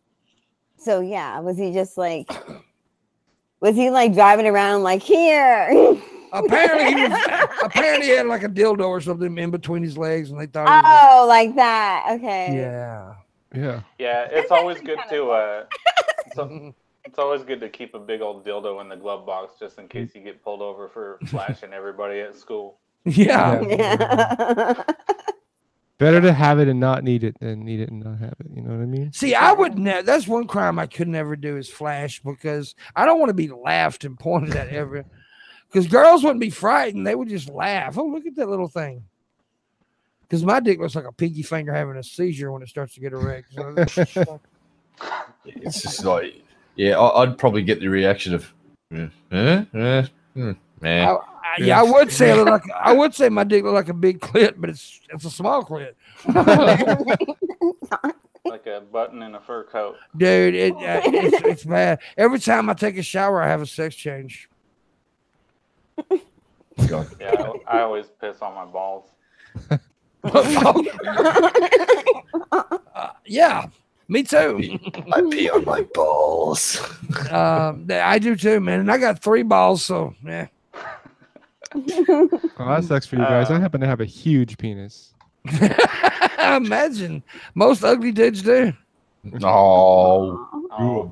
Speaker 5: So yeah, was he just like, was he like driving around like here?
Speaker 1: Apparently he had like a dildo or something in between his legs, and they thought.
Speaker 5: Oh, like that. Okay.
Speaker 1: Yeah.
Speaker 3: Yeah, it's always good to it's always good to keep a big old dildo in the glove box just in case you get pulled over for flashing everybody at school.
Speaker 1: Yeah.
Speaker 2: Better to have it and not need it than need it and not have it. You know what I mean?
Speaker 1: See, I would never. That's one crime I could never do is flash, because I don't want to be laughed and pointed at ever. Because girls wouldn't be frightened; they would just laugh. Oh, look at that little thing. Because my dick looks like a pinky finger having a seizure when it starts to get erect.
Speaker 4: It's just like, yeah, I'd probably get the reaction of, man.
Speaker 1: Yeah, I would say my dick looked like a big clit, but it's a small clit.
Speaker 3: Like a button in a fur coat.
Speaker 1: Dude, it's bad. Every time I take a shower, I have a sex change.
Speaker 4: God.
Speaker 3: Yeah, I always piss on my balls.
Speaker 1: Yeah, me too.
Speaker 4: I pee on my balls.
Speaker 1: I do too, man. And I got 3 balls, so yeah.
Speaker 2: Oh, that sucks for you guys. I happen to have a huge penis.
Speaker 1: Imagine most ugly dudes do.
Speaker 4: No.
Speaker 3: Oh.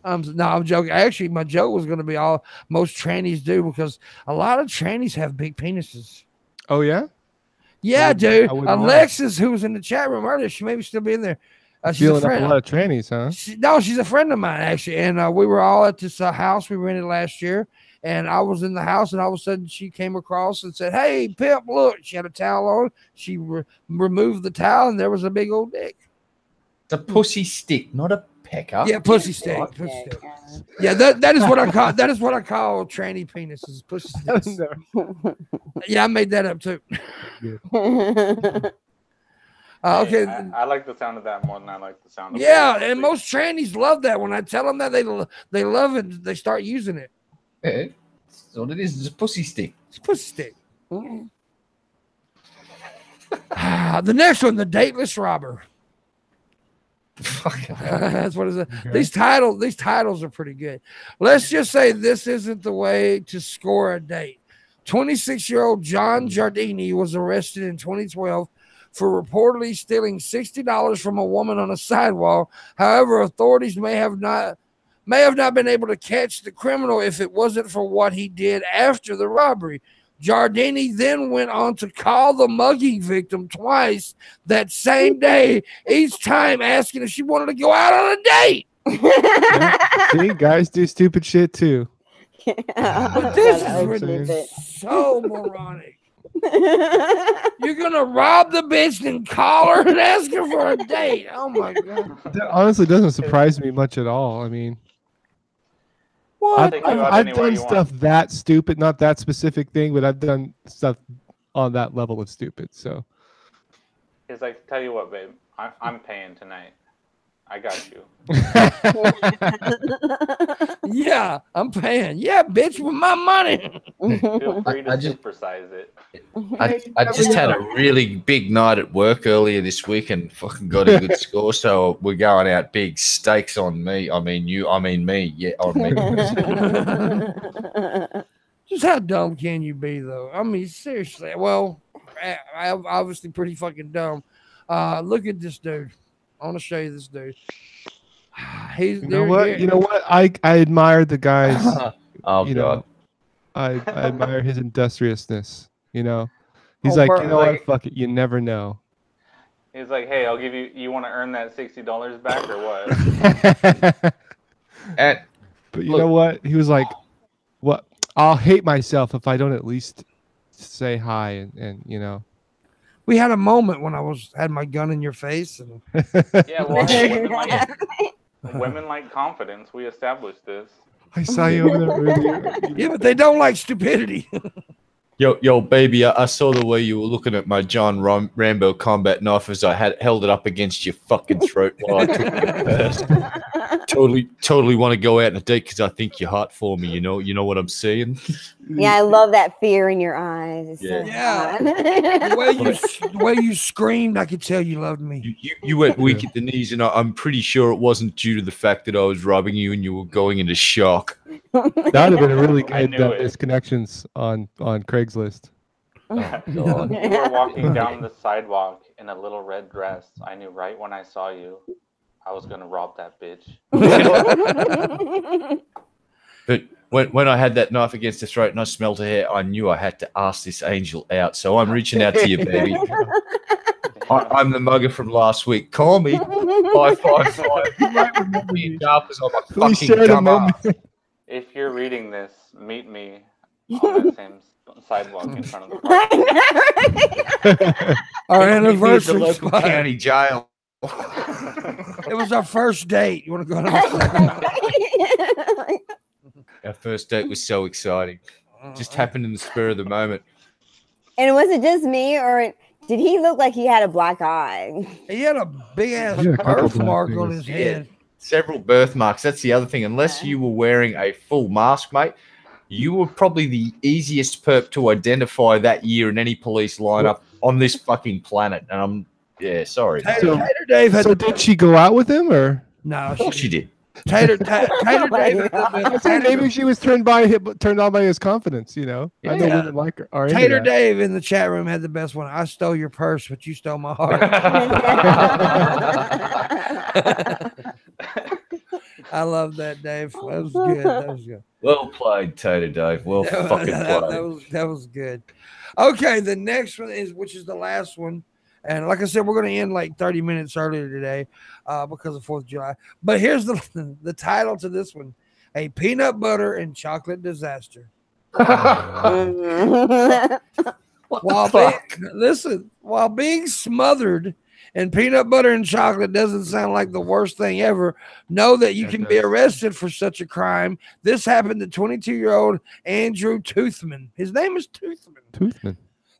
Speaker 1: No, I'm joking. Actually, my joke was going to be all most trannies do, because a lot of trannies have big penises.
Speaker 2: Oh yeah?
Speaker 1: Yeah, dude.
Speaker 2: know.
Speaker 1: Alexis, who was in the chat room earlier, she may still be in there. She's
Speaker 2: Feeling
Speaker 1: a friend.
Speaker 2: up a lot of trannies, huh?
Speaker 1: She's a friend of mine, actually. And we were all at this house we rented last year. And I was in the house, and all of a sudden she came across and said, "Hey, Pimp, look." She had a towel on. She removed the towel, and there was a big old dick.
Speaker 4: It's a pussy stick, not a pecker.
Speaker 1: Yeah, pussy stick. Pussy stick. Yeah, that is what I call tranny penises. Pussy sticks. Yeah, I made that up too. Okay.
Speaker 3: I like the sound of that more than I like the sound of
Speaker 1: and most trannies love that. When I tell them that, they love it. They start using it.
Speaker 4: Yeah, that's what it is. It's a pussy stick.
Speaker 1: It's a pussy stick. The next one, the dateless robber. That's what it is. Okay. These titles are pretty good. Let's just say this isn't the way to score a date. 26-year-old John Giardini was arrested in 2012 for reportedly stealing $60 from a woman on a sidewalk. However, authorities may have not been able to catch the criminal if it wasn't for what he did after the robbery. Giardini then went on to call the mugging victim twice that same day, each time asking if she wanted to go out on a date.
Speaker 2: See, guys do stupid shit too.
Speaker 1: But this is so moronic. You're gonna rob the bitch and call her and ask her for a date. Oh my god!
Speaker 2: That honestly doesn't surprise me much at all. I mean,
Speaker 1: what?
Speaker 2: I've done stuff that stupid, not that specific thing, but I've done stuff on that level of stupid. So
Speaker 3: it's like, tell you what, babe, I'm paying tonight. I got you.
Speaker 1: Yeah, I'm paying. Yeah, bitch, with my money.
Speaker 3: Feel free to
Speaker 4: I just-
Speaker 3: supersize it.
Speaker 4: I just had a really big night at work earlier this week and fucking got a good score. So we're going out big. Stakes on me. I mean you. I mean me. Yeah, on me.
Speaker 1: Just how dumb can you be, though? I mean, seriously. Well, I'm obviously pretty fucking dumb. Look at this dude. I want to show you this dude. He's
Speaker 2: You know what? You know what? I admire the guys.
Speaker 4: Oh
Speaker 2: you
Speaker 4: god.
Speaker 2: know, I admire his industriousness. You know, he's
Speaker 1: Oh,
Speaker 2: like,
Speaker 1: bro,
Speaker 2: you know
Speaker 3: like-
Speaker 2: what? Fuck it. You never know.
Speaker 3: He's like, hey, I'll give you. You want to earn that $60 back or what?
Speaker 4: And
Speaker 2: But you
Speaker 4: Look.
Speaker 2: know what? He was like, "What? I'll hate myself if I don't at least say hi." And you know,
Speaker 1: We had a moment when I had my gun in your face, and
Speaker 3: Yeah, well, hey, women like confidence. We established this.
Speaker 2: I saw you over there earlier.
Speaker 1: yeah, but they don't like stupidity.
Speaker 4: yo, baby, I saw the way you were looking at my John Rambo combat knife as I held it up against your fucking throat while I took your purse. Totally want to go out on a date because I think you're hot for me. You know what I'm saying?
Speaker 5: Yeah, I love that fear in your eyes. It's so
Speaker 1: Yeah.
Speaker 5: fun.
Speaker 1: the way you screamed, I could tell you loved me.
Speaker 4: You went weak at the knees, and I'm pretty sure it wasn't due to the fact that I was robbing you and you were going into shock.
Speaker 2: That would have been a really
Speaker 3: I
Speaker 2: good
Speaker 3: knew it.
Speaker 2: misconnections on Craigslist.
Speaker 4: Oh, God.
Speaker 3: You were walking down the sidewalk in a little red dress. I knew right when I saw you, I was gonna rob that bitch.
Speaker 4: But when I had that knife against the throat and I smelled her hair, I knew I had to ask this angel out. So I'm reaching out to you, baby. I'm the mugger from last week. Call me 555. You might remember me sharp as I'm a
Speaker 2: Please
Speaker 4: fucking
Speaker 2: share the
Speaker 4: dumbass.
Speaker 2: moment.
Speaker 3: If you're reading this, meet me on that same sidewalk in front of the park.
Speaker 1: Our
Speaker 4: Meet me at the
Speaker 1: anniversary
Speaker 4: local
Speaker 1: spot.
Speaker 4: county jail.
Speaker 1: It was our first date. You want to go on a second?
Speaker 4: Our first date was so exciting. Just happened in the spur of the moment.
Speaker 5: And was it just me, or did he look like he had a black eye?
Speaker 1: He had a big ass
Speaker 2: He had a couple
Speaker 1: birthmark
Speaker 2: black
Speaker 1: on
Speaker 2: fingers.
Speaker 1: his head.
Speaker 4: Several birthmarks. That's the other thing. Unless you were wearing a full mask, mate, you were probably the easiest perp to identify that year in any police lineup on this fucking planet. And sorry.
Speaker 1: Tater Dave had
Speaker 2: So did she go out with him, or
Speaker 1: no.
Speaker 4: Of course you did.
Speaker 1: Tater Dave had the best.
Speaker 2: maybe she was turned on by his confidence? You know, I know
Speaker 1: Yeah.
Speaker 2: women like her. Are into
Speaker 1: Tater
Speaker 2: that.
Speaker 1: Dave in the chat room had the best one. I stole your purse, but you stole my heart. I love that, Dave. That was good. That was good.
Speaker 4: Well played, Tater Dave. Well fucking played.
Speaker 1: that was good. Okay, the next one which is the last one. And like I said, we're going to end like 30 minutes earlier today because of 4th of July. But here's the title to this one: A Peanut Butter and Chocolate Disaster. While being smothered in peanut butter and chocolate doesn't sound like the worst thing ever, know that you can be arrested for such a crime. This happened to 22-year-old Andrew Toothman. His name is Toothman.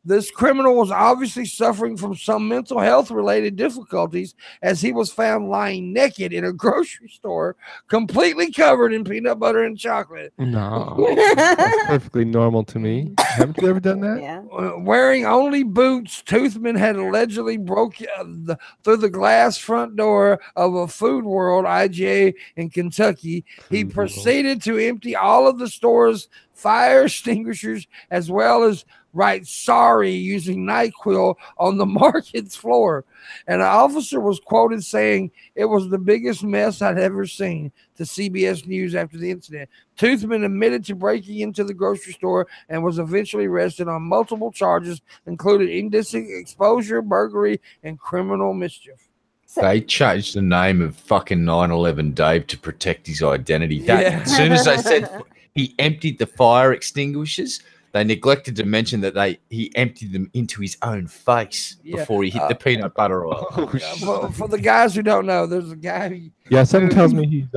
Speaker 1: This criminal was obviously suffering from some mental health related difficulties as he was found lying naked in a grocery store, completely covered in peanut butter and chocolate.
Speaker 2: No, that's perfectly normal to me. Haven't you ever done that?
Speaker 5: Yeah.
Speaker 1: Wearing only boots, Toothman had allegedly broke through the glass front door of a Food World IGA in Kentucky. He proceeded to empty all of the store's fire extinguishers as well as write sorry using NyQuil on the market's floor. And an officer was quoted saying, "It was the biggest mess I'd ever seen," to CBS News after the incident. Toothman admitted to breaking into the grocery store and was eventually arrested on multiple charges, including indecent exposure, burglary, and criminal mischief.
Speaker 4: They changed the name of fucking 9/11 Dave to protect his identity. As soon as they said he emptied the fire extinguishers, they neglected to mention that he emptied them into his own face before he hit the peanut butter oil.
Speaker 1: For the guys who don't know, there's a guy.
Speaker 2: Yeah, something tells me he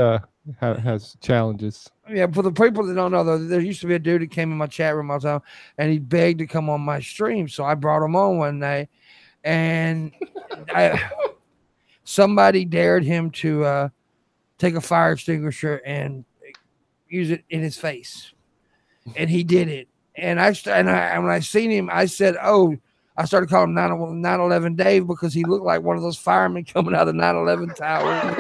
Speaker 2: has challenges.
Speaker 1: Yeah, for the people that don't know, though, there used to be a dude that came in my chat room all the time, and he begged to come on my stream. So I brought him on one day, and somebody dared him to take a fire extinguisher and use it in his face, and he did it. And when I seen him, I said, "Oh." I started calling him 9/11 Dave because he looked like one of those firemen coming out of the 9/11 tower.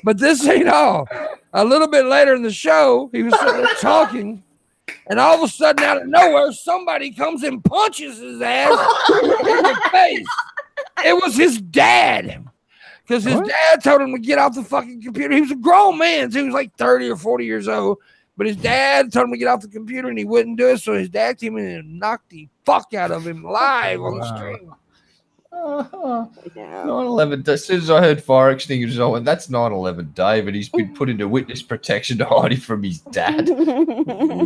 Speaker 1: But this ain't all. A little bit later in the show, he was sitting there talking, and all of a sudden, out of nowhere, somebody comes and punches his ass in the face. It was his dad. Because his dad told him to get off the fucking computer. He was a grown man. So he was like 30 or 40 years old. But his dad told him to get off the computer, and he wouldn't do it. So his dad came in and knocked the fuck out of him live on the stream.
Speaker 4: 9/11. As soon as I heard fire extinguishers, I went, "That's 9/11 David. He's been put into witness protection to hide him from his dad."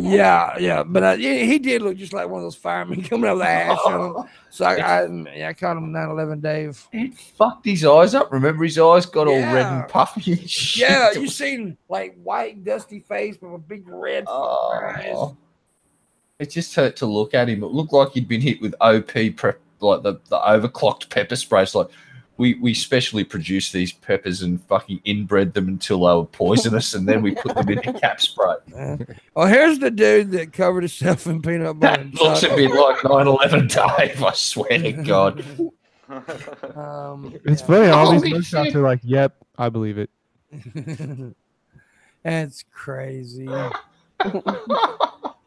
Speaker 1: Yeah. But he did look just like one of those firemen coming out of the ash on him. So I called him 9/11 Dave.
Speaker 4: It fucked his eyes up. Remember, his eyes got all red and puffy and shit.
Speaker 1: Yeah, you seen like white, dusty face with a big red eyes.
Speaker 4: It just hurt to look at him. It looked like he'd been hit with OP prep, like the overclocked pepper sprays. Like we specially produced these peppers and fucking inbred them until they were poisonous, and then we put them in a cap spray.
Speaker 1: Well, here's the dude that covered himself in peanut butter.
Speaker 4: That looks a bit like 9/11 Dave, I swear to God.
Speaker 2: It's funny. All these mugshots are like, "Yep, I believe it."
Speaker 1: That's crazy.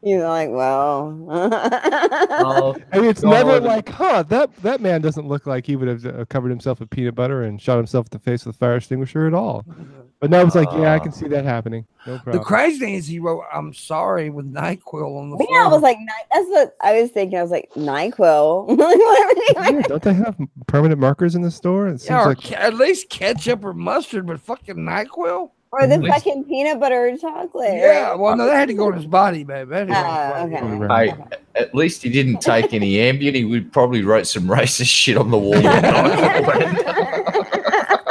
Speaker 5: You're like, well.
Speaker 2: I mean, it's never like, that man doesn't look like he would have covered himself with peanut butter and shot himself in the face with a fire extinguisher at all. But now it's like, yeah, I can see that happening. No problem.
Speaker 1: The crazy thing is he wrote, "I'm sorry" with NyQuil on the floor.
Speaker 5: Yeah, I was like, that's what I was thinking. I was like, NyQuil.
Speaker 2: Yeah, don't they have permanent markers in the store? It seems like
Speaker 1: at least ketchup or mustard, but fucking NyQuil?
Speaker 5: Or the fucking peanut butter or chocolate.
Speaker 1: Yeah, well, no, that had to go in his body, baby.
Speaker 5: Okay.
Speaker 4: Hey, at least he didn't take any Ambien. He would probably wrote some racist shit on the wall.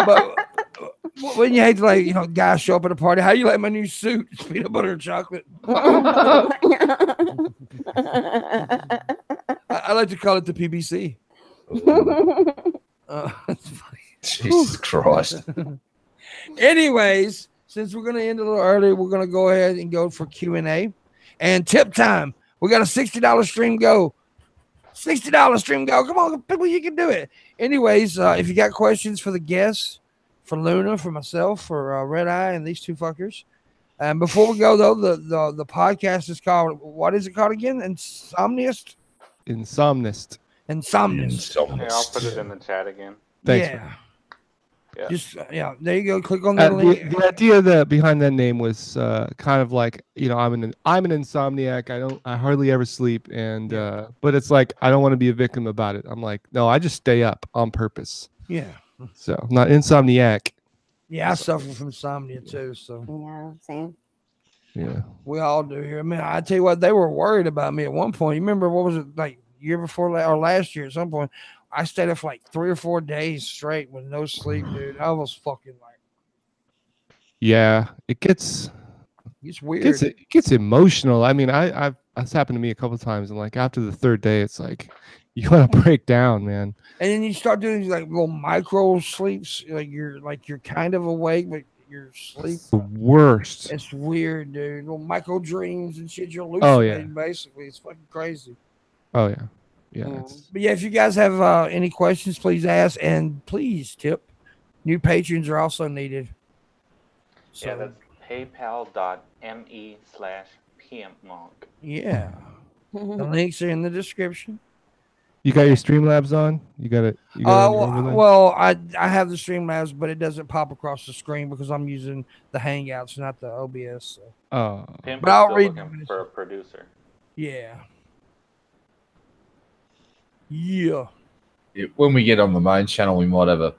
Speaker 1: But when you hate to, like, guys show up at a party, how you like my new suit? It's peanut butter and chocolate. I like to call it the PBC. That's funny.
Speaker 4: Jesus Christ.
Speaker 1: Anyways, since we're going to end a little early, we're going to go ahead and go for Q&A. And tip time. We got a $60 stream go. $60 stream go. Come on, people, you can do it. Anyways, if you got questions for the guests, for Luna, for myself, for Red Eye, and these two fuckers. And before we go, though, the podcast is called, what is it called again? Insomnist?
Speaker 2: Insomnist.
Speaker 3: Okay, I'll put it in the chat again.
Speaker 2: Thanks.
Speaker 1: Yeah.
Speaker 3: Yeah.
Speaker 1: Just there you go. Click on that link.
Speaker 2: The idea behind that name was kind of like, I'm an insomniac. I hardly ever sleep, and but it's like I don't want to be a victim about it. I'm like, no, I just stay up on purpose.
Speaker 1: Yeah.
Speaker 2: So I'm not insomniac.
Speaker 1: Yeah, I suffer from insomnia too. So
Speaker 5: yeah, same.
Speaker 2: Yeah,
Speaker 1: we all do here. I mean, I tell you what, they were worried about me at one point. You remember what was it like year before or last year at some point? I stayed up for like 3 or 4 days straight with no sleep, dude. I was fucking like,
Speaker 2: yeah, it's
Speaker 1: weird.
Speaker 2: It gets emotional. I mean, it's happened to me a couple of times, and like after the 3rd day, it's like you want to break down, man.
Speaker 1: And then you start doing these like little micro sleeps, like you're kind of awake, but you're asleep.
Speaker 2: It's the worst.
Speaker 1: It's weird, dude. Little micro dreams and shit. You're hallucinating, basically. It's fucking crazy.
Speaker 2: Oh yeah. Yeah.
Speaker 1: But yeah, if you guys have any questions, please ask, and please tip. New patrons are also needed. So,
Speaker 3: yeah, that's paypal.me/Pimpmunk.
Speaker 1: Yeah. The links are in the description.
Speaker 2: You got your Streamlabs on? You got it?
Speaker 1: Well, I have the Streamlabs, but it doesn't pop across the screen because I'm using the Hangouts, not the OBS. So.
Speaker 2: Oh.
Speaker 1: But I'll read
Speaker 3: looking for a producer.
Speaker 1: Yeah. Yeah.
Speaker 4: When we get on the main channel, we might have a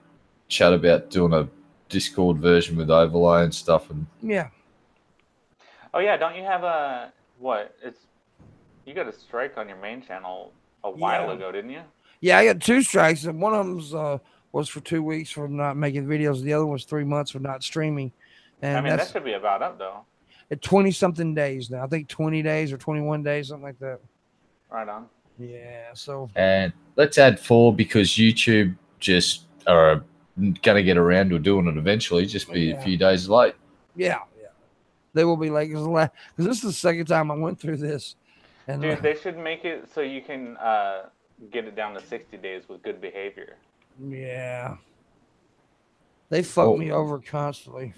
Speaker 4: chat about doing a Discord version with overlay and stuff. And
Speaker 1: yeah.
Speaker 3: Oh yeah, don't you have a you got a strike on your main channel a while ago, didn't you?
Speaker 1: Yeah, I got 2 strikes, and one of them was for 2 weeks for not making videos. The other was 3 months for not streaming. And
Speaker 3: I mean, that should be about up though.
Speaker 1: At 20-something days now. I think 20 days or 21 days, something like that.
Speaker 3: Right on.
Speaker 1: Yeah. So
Speaker 4: And let's add 4 because YouTube just are going to get around to doing it eventually. Just be a few days late.
Speaker 1: yeah, they will be like because this is the second time I went through this. And
Speaker 3: Dude, they should make it so you can get it down to 60 days with good behavior.
Speaker 1: yeah, they fuck me over constantly.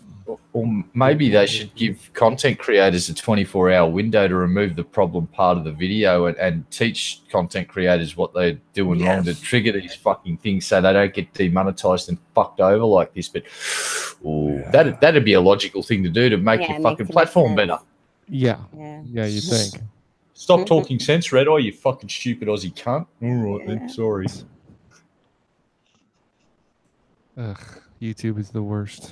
Speaker 4: Or maybe they should give content creators a 24-hour window to remove the problem part of the video and teach content creators what they're doing wrong to trigger these fucking things so they don't get demonetized and fucked over like this. But that'd be a logical thing to do to make your fucking platform better.
Speaker 2: Yeah, you think.
Speaker 4: Stop talking sense, Red Eye, you fucking stupid Aussie cunt. All right, then. Sorry.
Speaker 2: Ugh, YouTube is the worst.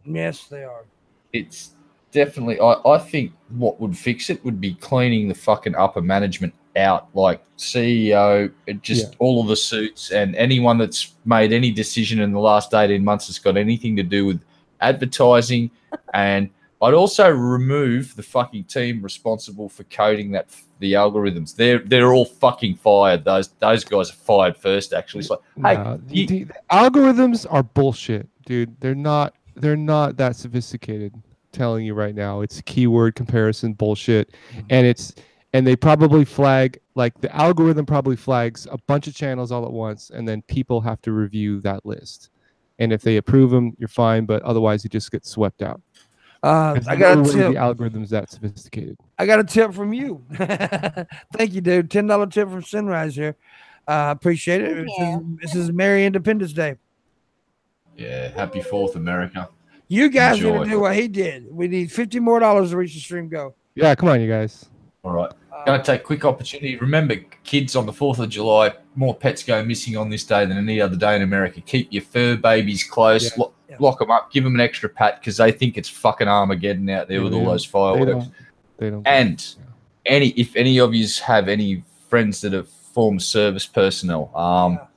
Speaker 1: Yes, they are.
Speaker 4: It's definitely. I think what would fix it would be cleaning the fucking upper management out, like CEO, all of the suits, and anyone that's made any decision in the last 18 months that's got anything to do with advertising. And I'd also remove the fucking team responsible for coding the algorithms. They're all fucking fired. Those guys are fired first. Actually, it's like,
Speaker 2: the algorithms are bullshit, dude. They're not that sophisticated. I'm telling you right now, it's keyword comparison bullshit, and they probably flag, like, the algorithm probably flags a bunch of channels all at once, and then people have to review that list. And if they approve them, you're fine, but otherwise you just get swept out.
Speaker 1: I got a tip.
Speaker 2: The algorithm's that sophisticated.
Speaker 1: I got a tip from you. Thank you, dude. $10 tip from Sunrise here. Appreciate it. This is Merry Independence Day.
Speaker 4: Yeah, happy 4th, America.
Speaker 1: You guys need to do what he did. We need $50 more to reach the stream goal.
Speaker 2: Yeah, come on, you guys.
Speaker 4: All right. Going to take quick opportunity. Remember, kids, on the 4th of July, more pets go missing on this day than any other day in America. Keep your fur babies close. Lock them up. Give them an extra pat because they think it's fucking Armageddon out there with all those fireworks.
Speaker 2: They don't.
Speaker 4: And if any of you have any friends that are former service personnel,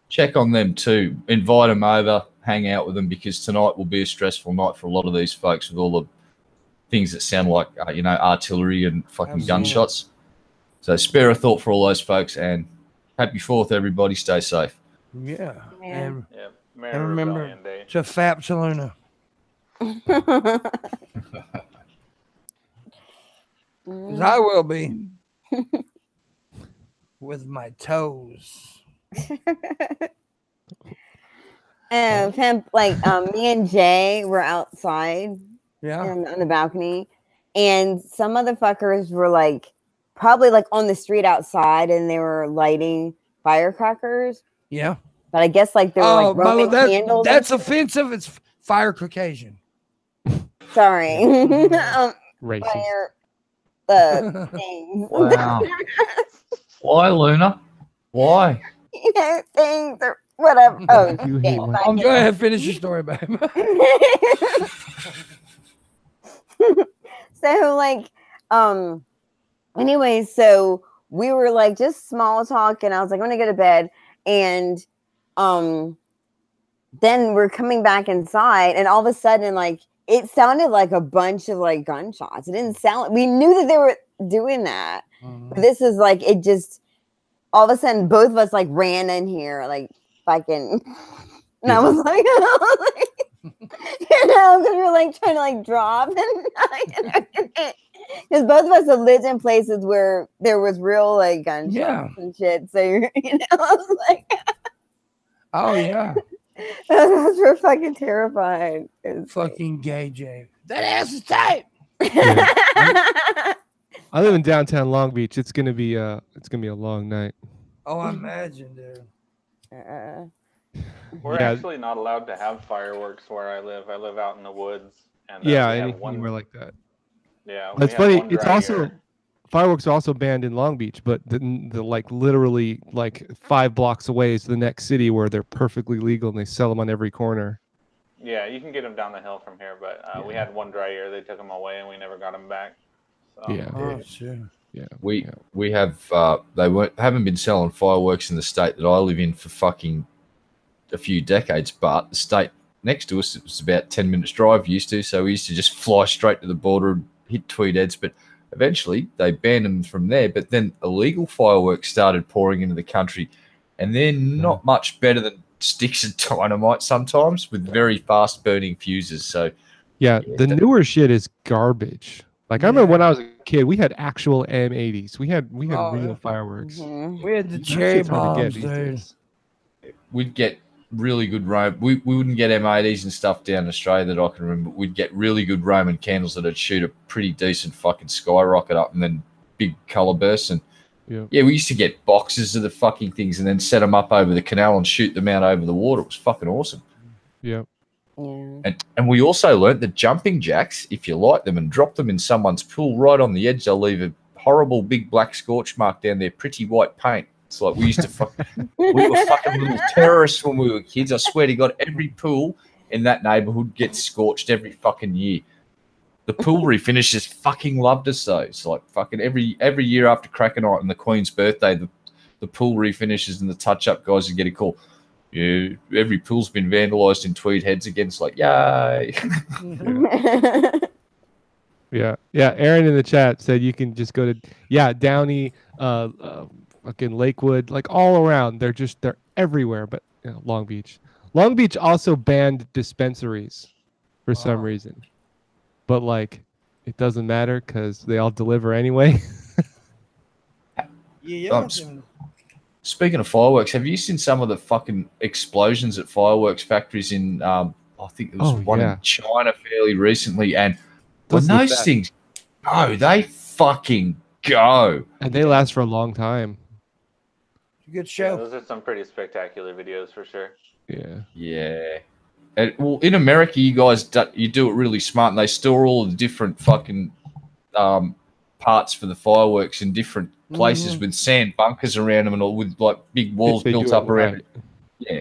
Speaker 4: check on them too. Invite them over. Hang out with them because tonight will be a stressful night for a lot of these folks with all the things that sound like, artillery and fucking gunshots. So spare a thought for all those folks and happy 4th, everybody. Stay safe.
Speaker 1: Yeah. And
Speaker 3: Merry
Speaker 1: remember
Speaker 3: Rebellion Day.
Speaker 1: to Fap Saluna. Because I will be with my toes.
Speaker 5: Me and Jay were outside on the balcony, and some motherfuckers were like probably like on the street outside, and they were lighting firecrackers.
Speaker 1: Yeah.
Speaker 5: But I guess like they were like Roman candles.
Speaker 1: That's offensive. It's fire Caucasian.
Speaker 5: Sorry.
Speaker 2: Racist.
Speaker 5: Things.
Speaker 4: Wow. Why, Luna? Why?
Speaker 5: Things or whatever. Oh,
Speaker 1: go ahead, finish your story, babe.
Speaker 5: So anyway, so we were like just small talk, and I was like, I'm gonna go to bed, and then we're coming back inside, and all of a sudden, like, it sounded like a bunch of like gunshots. It didn't sound. We knew that they were doing that. But this is like, it just all of a sudden both of us like ran in here like fucking, and I was like, because we were like trying to like drop because both of us have lived in places where there was real like gunshots and shit. So I was like,
Speaker 1: oh yeah.
Speaker 5: We're fucking terrified.
Speaker 1: Fucking gay, Jay. That ass is tight.
Speaker 2: Yeah. I live in downtown Long Beach. It's gonna be a long night.
Speaker 1: Oh, I imagine, dude.
Speaker 3: We're actually not allowed to have fireworks where I live. I live out in the woods, and
Speaker 2: anywhere like that.
Speaker 3: Yeah,
Speaker 2: it's funny. It's also fireworks are also banned in Long Beach, but the like literally like 5 blocks away is the next city where they're perfectly legal and they sell them on every corner.
Speaker 3: Yeah, you can get them down the hill from here, but we had one dry year. They took them away, and we never got them back. So.
Speaker 2: Yeah.
Speaker 1: Oh, sure.
Speaker 2: Yeah.
Speaker 4: We have haven't been selling fireworks in the state that I live in for fucking a few decades, but the state next to us, it was about 10 minutes drive used to, so we used to just fly straight to the border and hit Tweed Heads. But Eventually, they banned them from there, but then illegal fireworks started pouring into the country, and they're not much better than sticks and dynamite sometimes with very fast burning fuses. So,
Speaker 2: Yeah, the newer shit is garbage. Like I remember when I was a kid, we had actual M80s. We had real fireworks.
Speaker 1: We had the
Speaker 2: That
Speaker 1: cherry
Speaker 2: shit's hard to
Speaker 1: bombs,
Speaker 2: get these
Speaker 1: dude.
Speaker 2: days.
Speaker 4: we'd get really good we wouldn't get M80s and stuff down in Australia that I can remember. We'd get really good Roman candles that'd shoot a pretty decent fucking skyrocket up, and then big colour bursts. And yeah, we used to get boxes of the fucking things and then set them up over the canal and shoot them out over the water. It was fucking awesome.
Speaker 2: Yeah.
Speaker 4: And we also learnt that jumping jacks, if you light them and drop them in someone's pool right on the edge, they'll leave a horrible big black scorch mark down their pretty white paint. It's like we used to we were fucking little terrorists when we were kids. I swear to God, every pool in that neighbourhood gets scorched every fucking year. The pool refinishers fucking loved us though. It's like fucking every year after Cracker Night and the Queen's birthday, the pool refinishers and the touch-up guys would get a call. Yeah, every pool's been vandalised in Tweed Heads again. It's like, yay.
Speaker 2: Yeah. Aaron in the chat said you can just go to Downey, fucking Lakewood, like all around. They're everywhere. But Long Beach also banned dispensaries for some reason. But like, it doesn't matter because they all deliver anyway.
Speaker 4: Speaking of fireworks, have you seen some of the fucking explosions at fireworks factories in, I think there was one in China fairly recently, and when those things go, they fucking go.
Speaker 2: And they last for a long time.
Speaker 1: Good show.
Speaker 3: Yeah, those are some pretty spectacular videos for sure.
Speaker 4: Yeah. And, well, in America, you guys you do it really smart, and they store all the different fucking parts for the fireworks in different places with sand bunkers around them and all, with like big walls built up around it. Yeah.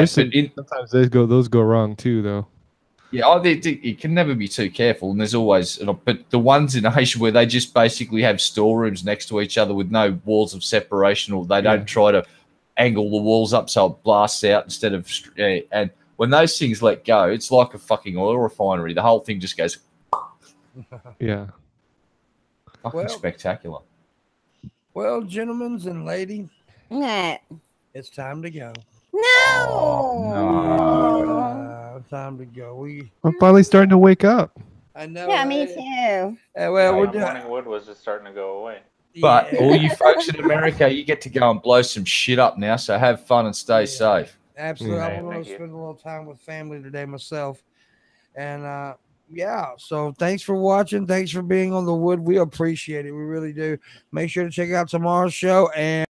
Speaker 2: Sometimes those go wrong too, though.
Speaker 4: Yeah, you can never be too careful, and there's always. But the ones in Asia where they just basically have storerooms next to each other with no walls of separation, or they don't try to angle the walls up so it blasts out instead of. And when those things let go, it's like a fucking oil refinery. The whole thing just goes.
Speaker 2: Yeah.
Speaker 4: Fucking spectacular.
Speaker 1: Well, gentlemen and lady, it's time to go.
Speaker 5: No.
Speaker 1: Time to go.
Speaker 2: I'm finally starting to wake up.
Speaker 1: I know.
Speaker 5: Yeah, me too.
Speaker 1: Well, we're
Speaker 3: morning wood was just starting to go away.
Speaker 4: But all you folks in America, you get to go and blow some shit up now. So have fun and stay safe.
Speaker 1: Absolutely. I want to spend a little time with family today myself. And so thanks for watching. Thanks for being on the wood. We appreciate it. We really do. Make sure to check out tomorrow's show. And